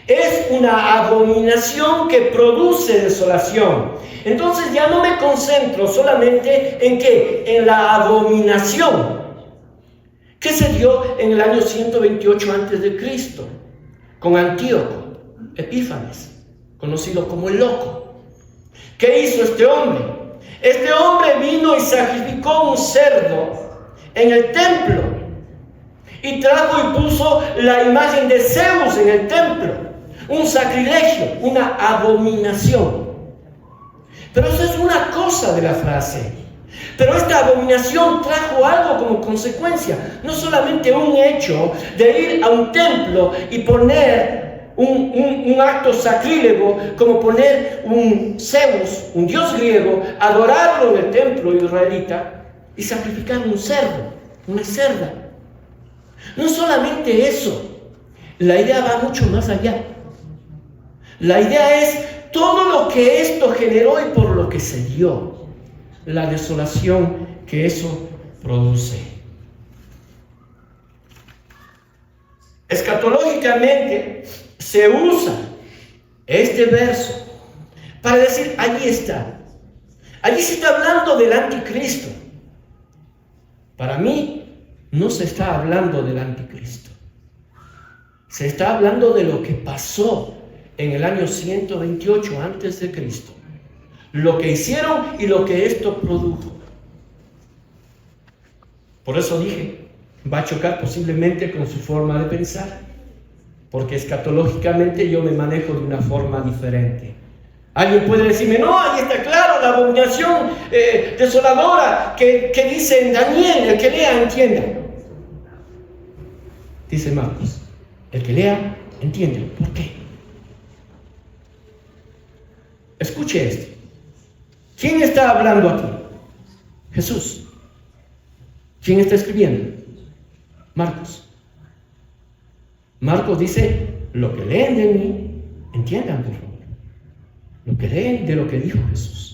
Es una abominación que produce desolación. Entonces ya no me concentro solamente en ¿qué? En la abominación que se dio en el año 128 a.C. con Antíoco Epífanes, conocido como el loco. ¿Qué hizo este hombre? Este hombre vino y sacrificó un cerdo en el templo y trajo y puso la imagen de Zeus en el templo. Un sacrilegio, una abominación. Pero eso es una cosa de la frase. Pero esta abominación trajo algo como consecuencia. No solamente un hecho de ir a un templo y poner un acto sacrílego, como poner un Zeus, un dios griego, adorarlo en el templo israelita y sacrificar un cerdo, una cerda. No solamente eso, la idea va mucho más allá. La idea es todo lo que esto generó y por lo que se dio, la desolación que eso produce. Escatológicamente se usa este verso para decir, allí está. Allí se está hablando del anticristo. Para mí, no se está hablando del anticristo. Se está hablando de lo que pasó en el año 128 a.C. Lo que hicieron y lo que esto produjo. Por eso dije, va a chocar posiblemente con su forma de pensar, porque escatológicamente yo me manejo de una forma diferente. Alguien puede decirme, no, ahí está claro la abominación desoladora que dice en Daniel. El que lea, entienda. Dice Marcos, el que lea, entiende. ¿Por qué? Escuche esto. ¿Quién está hablando aquí? Jesús. ¿Quién está escribiendo? Marcos. Marcos dice, lo que leen de mí, entiendan por favor. Lo que leen de lo que dijo Jesús.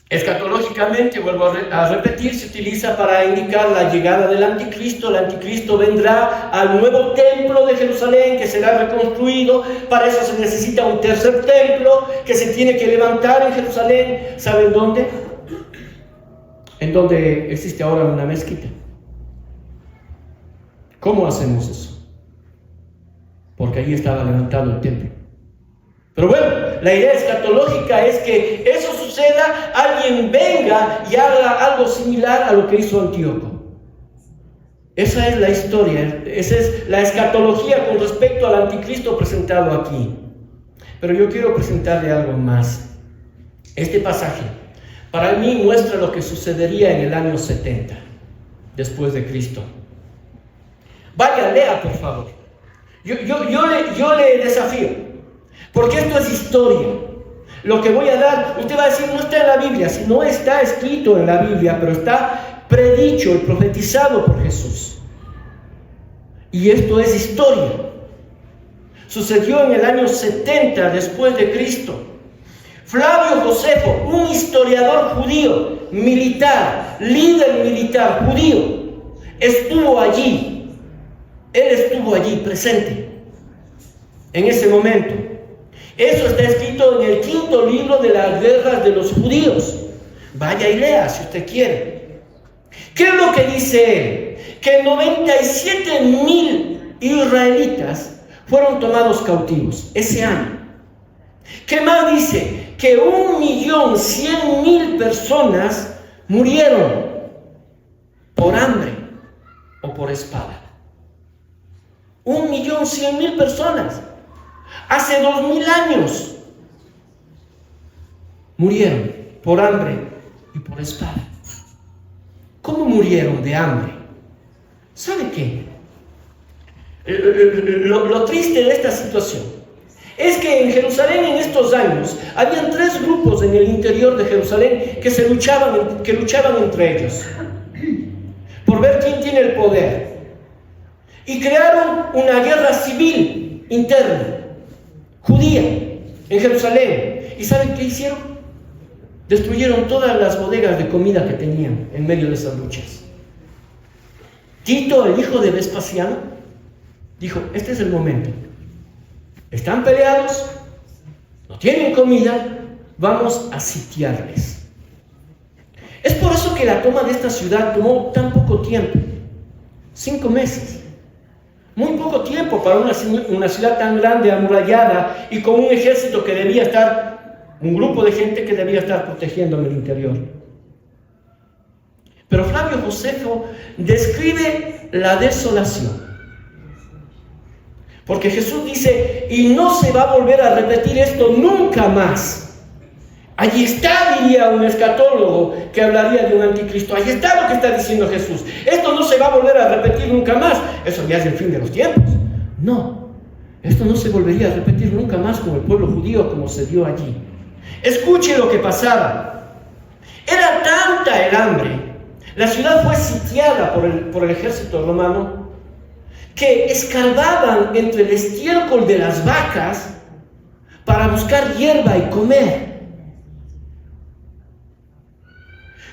Escatológicamente, vuelvo a repetir, se utiliza para indicar la llegada del anticristo. El anticristo vendrá al nuevo templo de Jerusalén que será reconstruido. Para eso se necesita un tercer templo que se tiene que levantar en Jerusalén. ¿Saben dónde? En donde existe ahora una mezquita. ¿Cómo hacemos eso? Porque allí estaba levantado el templo. Pero bueno, la idea escatológica es que eso suceda, alguien venga y haga algo similar a lo que hizo Antíoco. Esa es la historia, esa es la escatología con respecto al anticristo presentado aquí. Pero yo quiero presentarle algo más. Este pasaje, para mí, muestra lo que sucedería en el año 70, después de Cristo. Vaya, lea, por favor. Yo le desafío. Porque esto es historia. Lo que voy a dar, usted va a decir, no está en la Biblia. Si no está escrito en la Biblia, pero está predicho y profetizado por Jesús. Y esto es historia. Sucedió en el año 70 después de Cristo. Flavio Josefo, un historiador judío, militar, líder militar judío, estuvo allí. Él estuvo allí presente en ese momento. Eso está escrito en el 5º libro de las guerras de los judíos. Vaya y lea si usted quiere. ¿Qué es lo que dice él? Que 97,000 israelitas fueron tomados cautivos ese año. ¿Qué más dice? Que 1.100.000 personas murieron por hambre o por espada. 1.100.000 personas. Hace 2000 años. murieron por hambre y por espada. ¿Cómo murieron de hambre? ¿Sabe qué? Lo triste de esta situación es que en Jerusalén en estos años habían 3 grupos en el interior de Jerusalén que luchaban entre ellos por ver quién tiene el poder, y crearon una guerra civil interna judía en Jerusalén. ¿Y saben qué hicieron? Destruyeron todas las bodegas de comida que tenían en medio de esas luchas. Tito, el hijo de Vespasiano, dijo: este es el momento. Están peleados, no tienen comida, vamos a sitiarles. Es por eso que la toma de esta ciudad tomó tan poco tiempo, 5 meses. Muy poco tiempo para una ciudad tan grande, amurallada, y con un ejército que debía estar, un grupo de gente que debía estar protegiendo en el interior. Pero Flavio Josefo describe la desolación. Porque Jesús dice: y no se va a volver a repetir esto nunca más. Allí está, diría un escatólogo que hablaría de un anticristo. Allí está lo que está diciendo Jesús. Esto no se va a volver a repetir nunca más. Eso ya es el fin de los tiempos. No, esto no se volvería a repetir nunca más con el pueblo judío como se dio allí. Escuche lo que pasaba. Era tanta el hambre, la ciudad fue sitiada por el ejército romano, que escarbaban entre el estiércol de las vacas para buscar hierba y comer.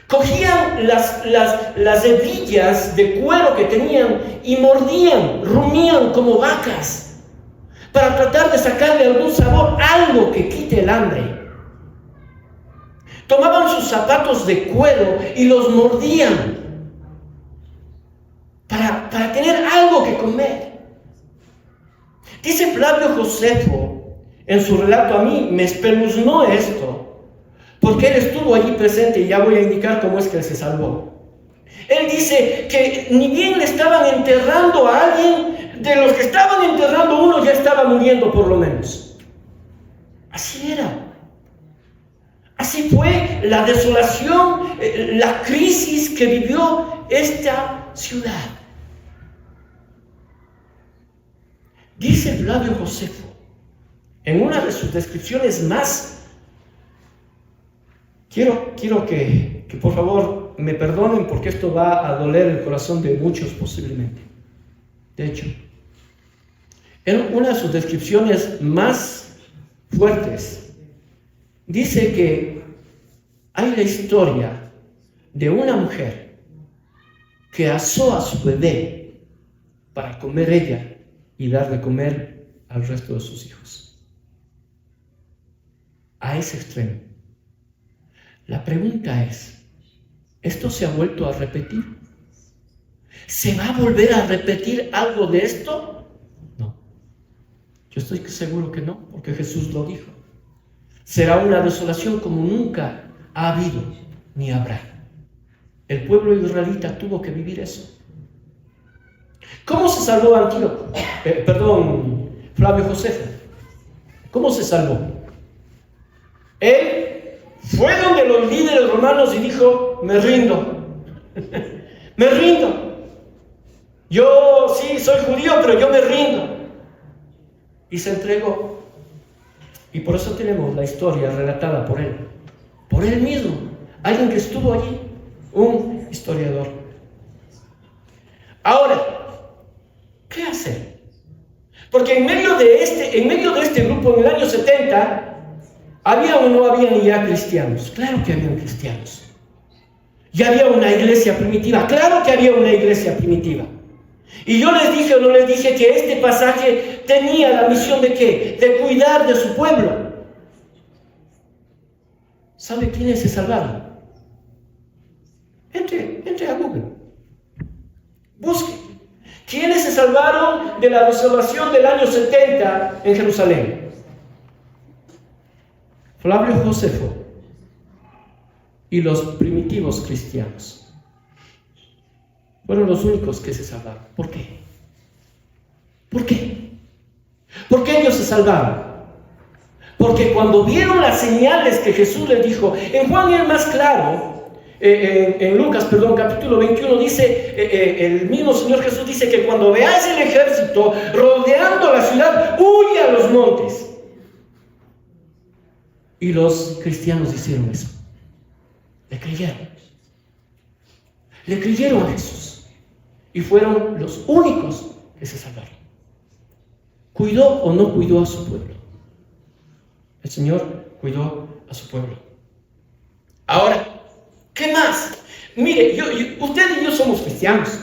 Cogían las hebillas de cuero que tenían y mordían, rumían como vacas para tratar de sacarle algún sabor, algo que quite el hambre. Tomaban sus zapatos de cuero y los mordían para tener algo que comer. Dice Flavio Josefo en su relato: a mí me espeluznó esto, porque él estuvo allí presente, y ya voy a indicar cómo es que él se salvó. Él dice que ni bien le estaban enterrando a alguien, de los que estaban enterrando, uno ya estaba muriendo por lo menos. Así era. Así fue la desolación, la crisis que vivió esta ciudad. Dice Flavio Josefo, en una de sus descripciones más, quiero que por favor me perdonen, porque esto va a doler el corazón de muchos posiblemente. De hecho, en una de sus descripciones más fuertes, dice que hay la historia de una mujer que asó a su bebé para comer ella y dar de comer al resto de sus hijos. A ese extremo. La pregunta es: ¿esto se ha vuelto a repetir? ¿Se va a volver a repetir algo de esto? No. Yo estoy seguro que no, porque Jesús lo dijo. Será una desolación como nunca ha habido ni habrá. El pueblo israelita tuvo que vivir eso. ¿Cómo se salvó Flavio Josefo? ¿Cómo se salvó? Él fue donde los líderes romanos y dijo: me rindo. Me rindo. Yo sí soy judío, pero yo me rindo. Y se entregó. Y por eso tenemos la historia relatada por él mismo, alguien que estuvo allí, un historiador. Ahora, ¿qué hacer? Porque en medio de este grupo, en el año 70, ¿había o no habían ya cristianos? Claro que habían cristianos. ¿Ya había una iglesia primitiva? Claro que había una iglesia primitiva. Y yo les dije o no les dije que este pasaje tenía la misión de ¿qué? De cuidar de su pueblo. ¿Sabe quiénes se salvaron? Entre a Google. Busque. ¿Quiénes se salvaron de la desolación del año 70 en Jerusalén? Flavio Josefo y los primitivos cristianos. Fueron los únicos que se salvaron. ¿Por qué? ¿Por qué? ¿Por qué ellos se salvaron? Porque cuando vieron las señales que Jesús les dijo, en Juan es más claro, en Lucas, capítulo 21, dice, el mismo Señor Jesús dice que cuando veáis el ejército rodeando la ciudad, huye a los montes. Y los cristianos hicieron eso. Le creyeron a Jesús. Y fueron los únicos que se salvaron. ¿Cuidó o no cuidó a su pueblo? El Señor cuidó a su pueblo. Ahora, ¿qué más? Mire, usted y yo somos cristianos.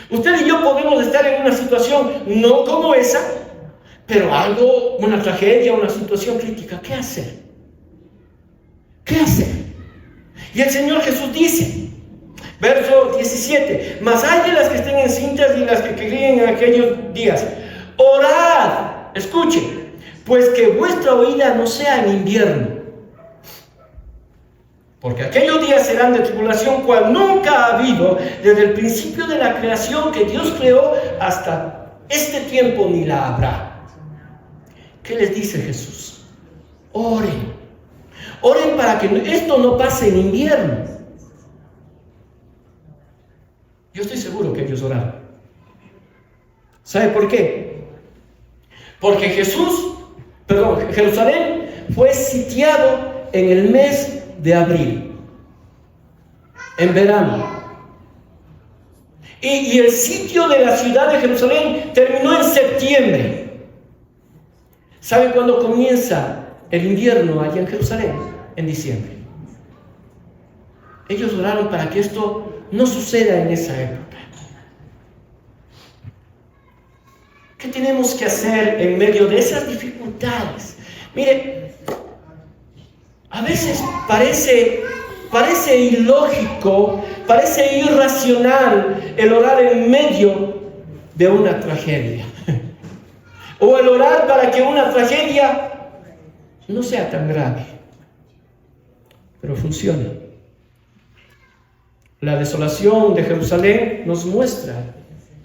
Usted y yo podemos estar en una situación no como esa, pero algo, una tragedia, una situación crítica. ¿Qué hacer? ¿Qué hacer? Y el Señor Jesús dice, verso 17, mas hay de las que estén encintas y las que críen en aquellos días. Orad, escuchen, pues que vuestra oída no sea en invierno, porque aquellos días serán de tribulación cual nunca ha habido desde el principio de la creación que Dios creó hasta este tiempo, ni la habrá. ¿Qué les dice Jesús? Oren para que esto no pase en invierno. Yo estoy seguro que ellos oraron. ¿Sabe por qué? Porque Jerusalén fue sitiado en el mes de abril, en verano. Y el sitio de la ciudad de Jerusalén terminó en septiembre. ¿Sabe cuándo comienza el invierno allá en Jerusalén? En diciembre. Ellos oraron para que esto no suceda en esa época. ¿Qué tenemos que hacer en medio de esas dificultades? Mire, a veces parece ilógico, parece irracional el orar en medio de una tragedia. O el orar para que una tragedia no sea tan grave. Pero funciona. La desolación de Jerusalén nos muestra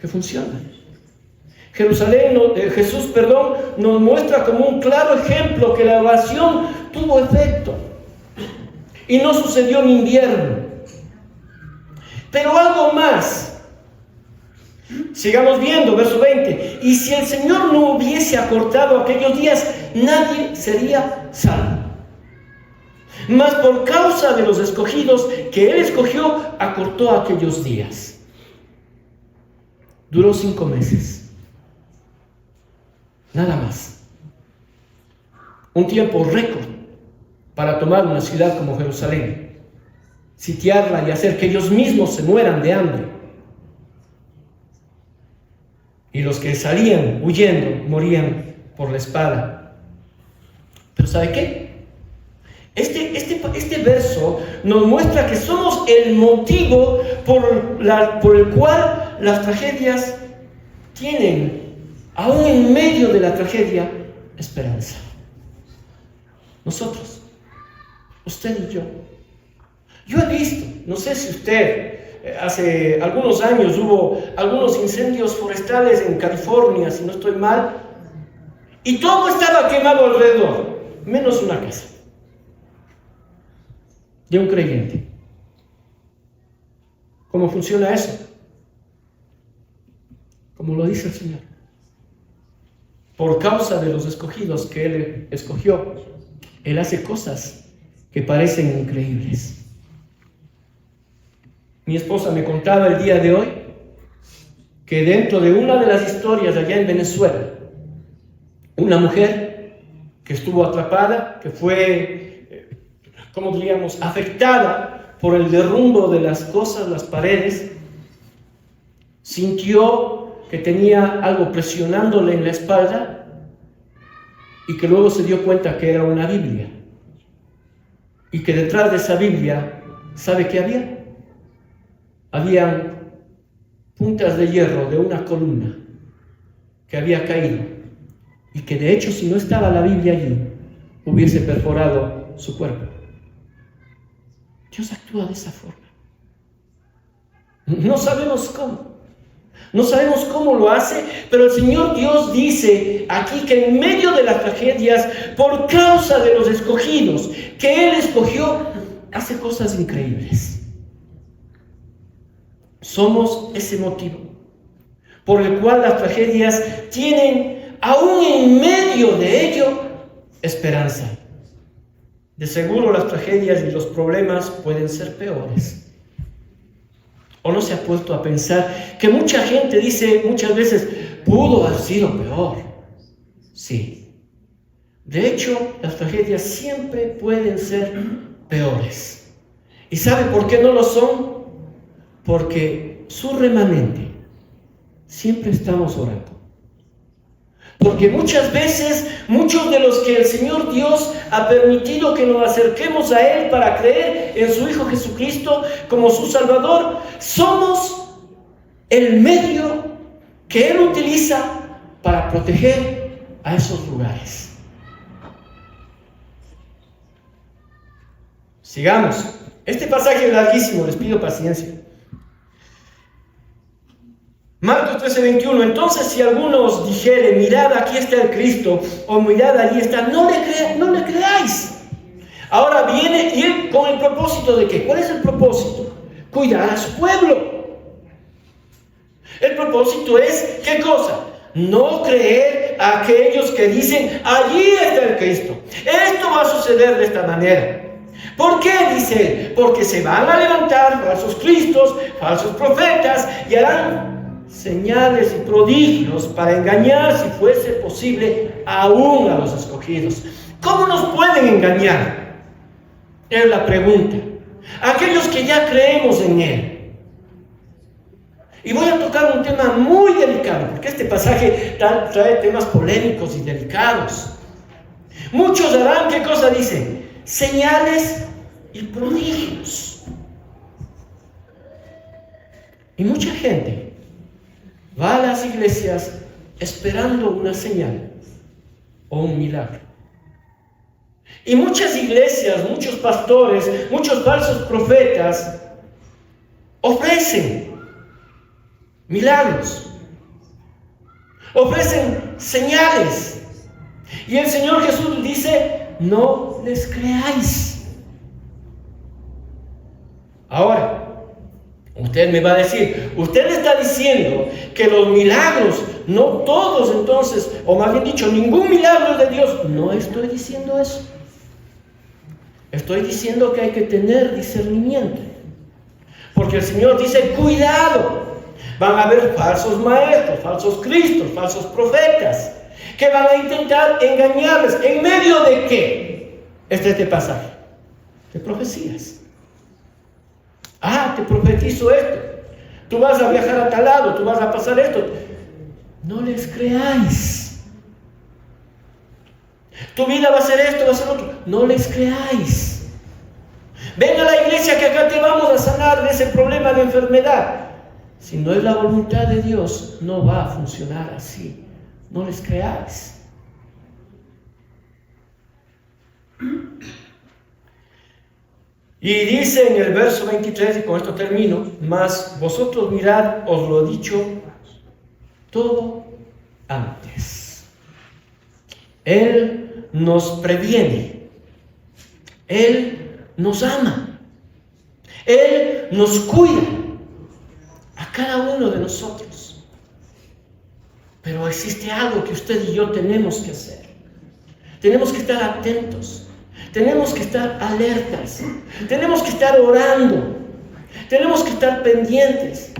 que funciona. Jesús nos muestra como un claro ejemplo que la oración tuvo efecto. Y no sucedió en invierno. Pero algo más. Sigamos viendo, verso 20. Y si el Señor no hubiese acortado aquellos días, nadie sería salvo. Mas por causa de los escogidos que Él escogió, acortó aquellos días. Duró 5 meses. Nada más. Un tiempo récord para tomar una ciudad como Jerusalén, sitiarla y hacer que ellos mismos se mueran de hambre. Y los que salían huyendo morían por la espada. Pero ¿sabe qué? Este verso nos muestra que somos el motivo por el cual las tragedias tienen, aún en medio de la tragedia, esperanza. Nosotros, usted y yo. Yo he visto, no sé si usted, hace algunos años hubo algunos incendios forestales en California, si no estoy mal, y todo estaba quemado alrededor, menos una casa de un creyente. ¿Cómo funciona eso? Como lo dice el Señor. Por causa de los escogidos que Él escogió, Él hace cosas que parecen increíbles. Mi esposa me contaba el día de hoy que dentro de una de las historias allá en Venezuela, una mujer que estuvo atrapada, que fue, ¿cómo diríamos?, afectada por el derrumbo de las cosas, las paredes, sintió que tenía algo presionándole en la espalda y que luego se dio cuenta que era una Biblia. Y que detrás de esa Biblia, ¿sabe qué había? Habían puntas de hierro de una columna que había caído y que de hecho, si no estaba la Biblia allí, hubiese perforado su cuerpo. Dios actúa de esa forma. No sabemos cómo, No sabemos cómo lo hace, pero el Señor Dios dice aquí que en medio de las tragedias, por causa de los escogidos que Él escogió, hace cosas increíbles. Somos ese motivo por el cual las tragedias tienen, aún en medio de ello, esperanza. De seguro las tragedias y los problemas pueden ser peores. ¿O no se ha puesto a pensar que mucha gente dice muchas veces, pudo haber sido peor? Sí. De hecho, las tragedias siempre pueden ser peores. ¿Y sabe por qué no lo son? Porque su remanente siempre estamos orando. Porque muchas veces, muchos de los que el Señor Dios ha permitido que nos acerquemos a Él para creer en su Hijo Jesucristo como su Salvador, somos el medio que Él utiliza para proteger a esos lugares. Sigamos. Este pasaje es larguísimo, les pido paciencia. Marcos 13:21. Entonces, si alguno os dijere, mirad, aquí está el Cristo, o mirad, allí está, no le creáis. Ahora viene y él con el propósito de ¿qué? ¿Cuál es el propósito? Cuidar a su pueblo. El propósito es, ¿qué cosa? No creer a aquellos que dicen, allí está el Cristo. Esto va a suceder de esta manera. ¿Por qué? Dice él, porque se van a levantar falsos cristos, falsos profetas, y harán señales y prodigios para engañar, si fuese posible, aún a los escogidos. ¿Cómo nos pueden engañar? Es la pregunta. Aquellos que ya creemos en Él. Y voy a tocar un tema muy delicado, porque este pasaje trae temas polémicos y delicados. Muchos harán, ¿qué cosa dice? Señales y prodigios. Y mucha gente va a las iglesias esperando una señal o un milagro. Y muchas iglesias, muchos pastores, muchos falsos profetas ofrecen milagros, ofrecen señales. Y el Señor Jesús dice, no les creáis. Ahora, usted me va a decir, usted está diciendo que los milagros, no todos entonces, o más bien dicho, ningún milagro es de Dios. No estoy diciendo eso. Estoy diciendo que hay que tener discernimiento. Porque el Señor dice, cuidado, van a haber falsos maestros, falsos cristos, falsos profetas, que van a intentar engañarles. ¿En medio de qué? Este pasaje de profecías. Te profetizo esto. Tú vas a viajar a tal lado, tú vas a pasar esto. No les creáis. Tu vida va a ser esto, va a ser otro. No les creáis. Ven a la iglesia que acá te vamos a sanar de ese problema de enfermedad. Si no es la voluntad de Dios, no va a funcionar así. No les creáis. Y dice en el verso 23, y con esto termino, mas vosotros mirad, os lo he dicho todo antes. Él nos previene, Él nos ama, Él nos cuida a cada uno de nosotros. Pero existe algo que usted y yo tenemos que hacer. Tenemos que estar atentos. Tenemos que estar alertas, tenemos que estar orando, tenemos que estar pendientes.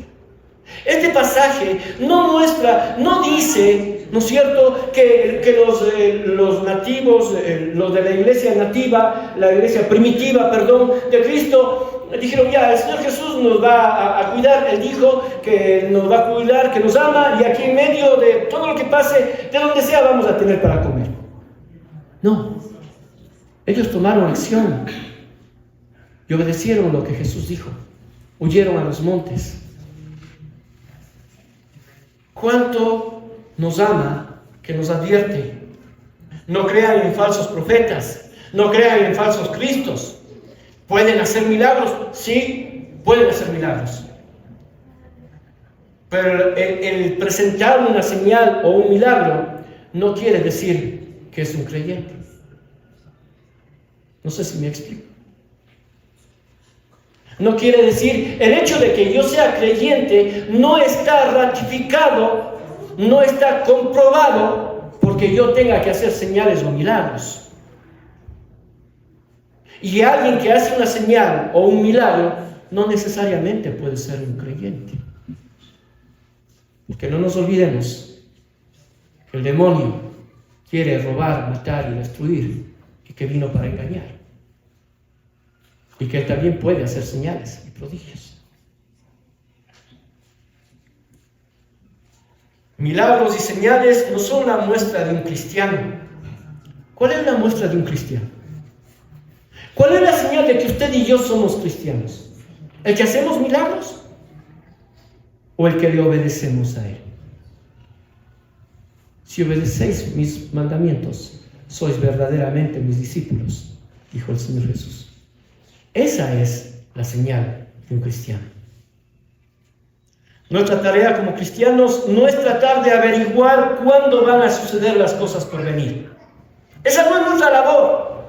Este pasaje no muestra, no dice, ¿no es cierto?, que los nativos, los de la iglesia nativa, la iglesia primitiva, de Cristo, dijeron, ya, el Señor Jesús nos va a cuidar. Él dijo que nos va a cuidar, que nos ama, y aquí en medio de todo lo que pase, de donde sea, vamos a tener para comer. No. Ellos tomaron acción y obedecieron lo que Jesús dijo. Huyeron a los montes. ¿Cuánto nos ama que nos advierte? No crean en falsos profetas, no crean en falsos cristos. ¿Pueden hacer milagros? Sí, pueden hacer milagros. Pero el presentar una señal o un milagro no quiere decir que es un creyente. No sé si me explico. No quiere decir, el hecho de que yo sea creyente no está ratificado, no está comprobado porque yo tenga que hacer señales o milagros. Y alguien que hace una señal o un milagro no necesariamente puede ser un creyente. Porque no nos olvidemos que el demonio quiere robar, matar y destruir, y que vino para engañar. Y que él también puede hacer señales y prodigios. Milagros y señales no son la muestra de un cristiano. ¿Cuál es la muestra de un cristiano? ¿Cuál es la señal de que usted y yo somos cristianos? ¿El que hacemos milagros? ¿O el que le obedecemos a él? Si obedecéis mis mandamientos, sois verdaderamente mis discípulos, dijo el Señor Jesús. Esa es la señal de un cristiano. Nuestra tarea como cristianos no es tratar de averiguar cuándo van a suceder las cosas por venir. Esa no es nuestra labor.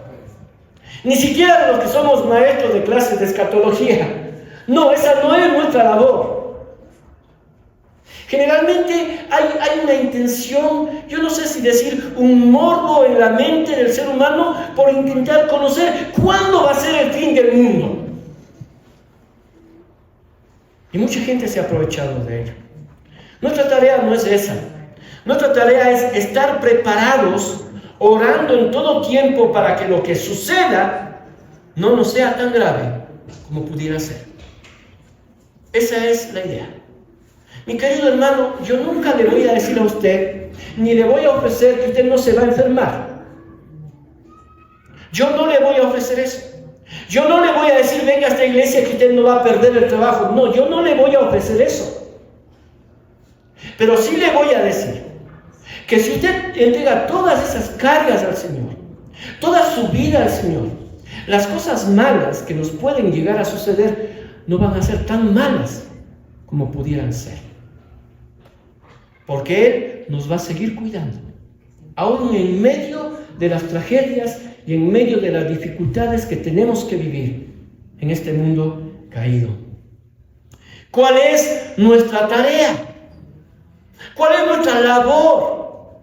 Ni siquiera los que somos maestros de clases de escatología. No, esa no es nuestra labor. Generalmente hay una intención, yo no sé si decir un morbo en la mente del ser humano por intentar conocer cuándo va a ser el fin del mundo. Y mucha gente se ha aprovechado de ello. Nuestra tarea no es esa. Nuestra tarea es estar preparados, orando en todo tiempo para que lo que suceda no nos sea tan grave como pudiera ser. Esa es la idea. Mi querido hermano, yo nunca le voy a decir a usted, ni le voy a ofrecer que usted no se va a enfermar. Yo no le voy a ofrecer eso. Yo no le voy a decir, venga a esta iglesia que usted no va a perder el trabajo. No, yo no le voy a ofrecer eso. Pero sí le voy a decir que si usted entrega todas esas cargas al Señor, toda su vida al Señor, las cosas malas que nos pueden llegar a suceder no van a ser tan malas como pudieran ser. Porque Él nos va a seguir cuidando, aún en medio de las tragedias y en medio de las dificultades que tenemos que vivir en este mundo caído. ¿Cuál es nuestra tarea? ¿Cuál es nuestra labor?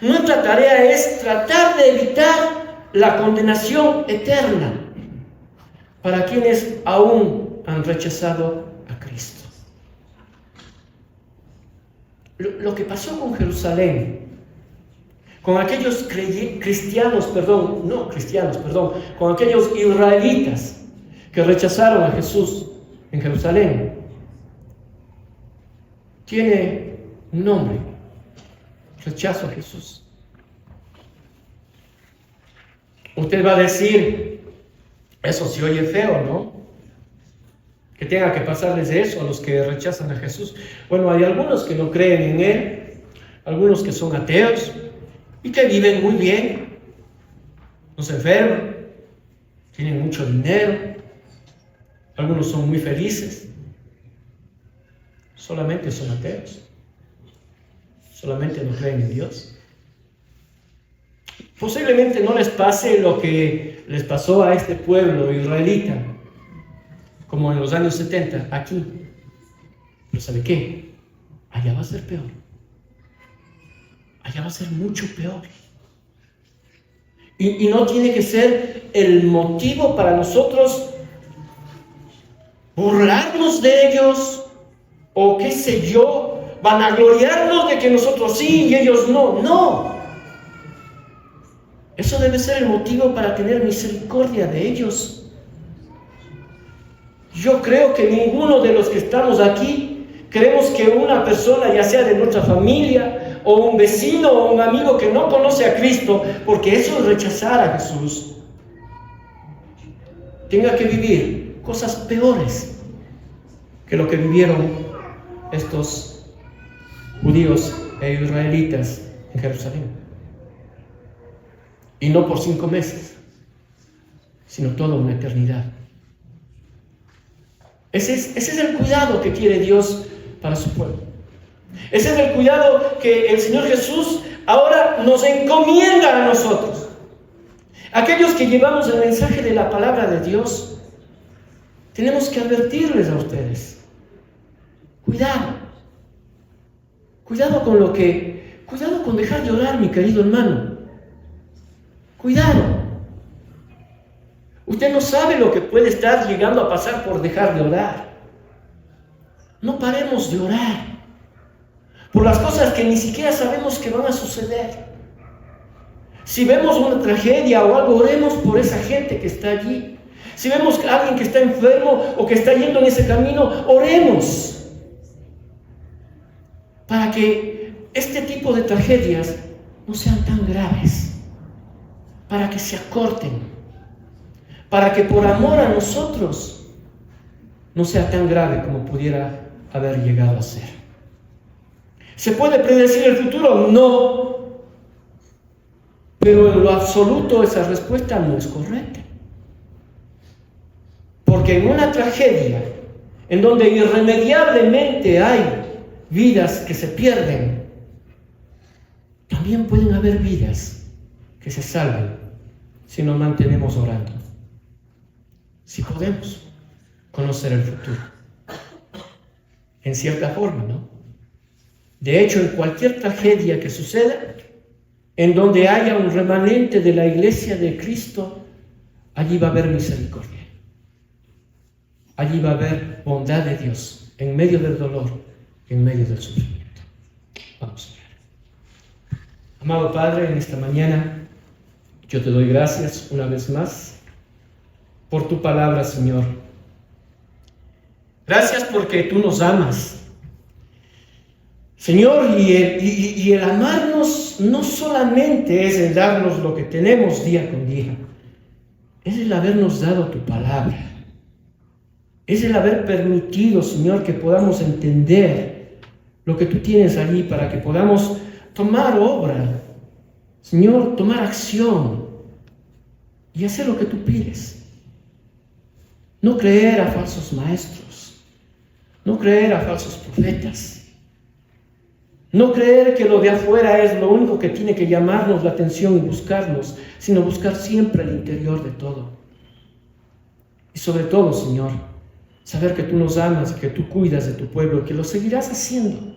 Nuestra tarea es tratar de evitar la condenación eterna para quienes aún han rechazado a Cristo. Lo que pasó con Jerusalén, con aquellos con aquellos israelitas que rechazaron a Jesús en Jerusalén, tiene un nombre: rechazo a Jesús. Usted va a decir, eso se oye feo, ¿no? Que tenga que pasarles eso a los que rechazan a Jesús. Bueno, hay algunos que no creen en Él, algunos que son ateos y que viven muy bien, no se enferman, tienen mucho dinero, algunos son muy felices, solamente son ateos, solamente no creen en Dios. Posiblemente no les pase lo que les pasó a este pueblo israelita, como en los años 70, aquí. Pero ¿sabe qué? Allá va a ser peor. Allá va a ser mucho peor. Y no tiene que ser el motivo para nosotros burlarnos de ellos, o qué sé yo, vanagloriarnos de que nosotros sí y ellos no. No. Eso debe ser el motivo para tener misericordia de ellos. Yo creo que ninguno de los que estamos aquí queremos que una persona, ya sea de nuestra familia, o un vecino, o un amigo que no conoce a Cristo, porque eso es rechazar a Jesús, tenga que vivir cosas peores que lo que vivieron estos judíos e israelitas en Jerusalén. Y no por 5 meses, sino toda una eternidad. Ese es el cuidado que quiere Dios para su pueblo. Ese es el cuidado que el Señor Jesús ahora nos encomienda a nosotros. Aquellos que llevamos el mensaje de la palabra de Dios, tenemos que advertirles a ustedes. Cuidado con dejar de orar, mi querido hermano. Cuidado. Usted no sabe lo que puede estar llegando a pasar por dejar de orar. No paremos de orar por las cosas que ni siquiera sabemos que van a suceder. Si vemos una tragedia o algo, oremos por esa gente que está allí. Si vemos a alguien que está enfermo o que está yendo en ese camino, oremos para que este tipo de tragedias no sean tan graves, para que se acorten, para que por amor a nosotros no sea tan grave como pudiera haber llegado a ser. ¿Se puede predecir el futuro? No. Pero en lo absoluto esa respuesta no es correcta. Porque en una tragedia, en donde irremediablemente hay vidas que se pierden, también pueden haber vidas que se salven si nos mantenemos orando. Si podemos conocer el futuro. En cierta forma, ¿no? De hecho, en cualquier tragedia que suceda, en donde haya un remanente de la iglesia de Cristo, allí va a haber misericordia. Allí va a haber bondad de Dios, en medio del dolor, en medio del sufrimiento. Vamos a orar. Amado Padre, en esta mañana, yo te doy gracias una vez más por tu palabra, Señor. Gracias porque tú nos amas. Señor, y el amarnos no solamente es el darnos lo que tenemos día con día, es el habernos dado tu palabra, es el haber permitido, Señor, que podamos entender lo que tú tienes allí para que podamos tomar obra, Señor, tomar acción y hacer lo que tú pides. No creer a falsos maestros, no creer a falsos profetas. No creer que lo de afuera es lo único que tiene que llamarnos la atención y buscarnos, sino buscar siempre el interior de todo. Y sobre todo, Señor, saber que tú nos amas y que tú cuidas de tu pueblo y que lo seguirás haciendo.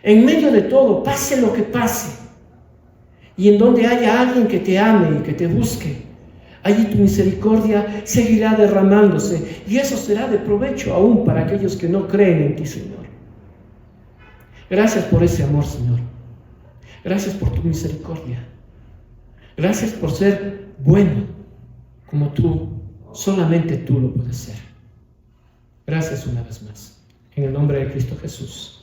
En medio de todo, pase lo que pase, y en donde haya alguien que te ame y que te busque, allí tu misericordia seguirá derramándose, y eso será de provecho aún para aquellos que no creen en ti, Señor. Gracias por ese amor, Señor. Gracias por tu misericordia. Gracias por ser bueno como tú, solamente tú lo puedes ser. Gracias una vez más. En el nombre de Cristo Jesús.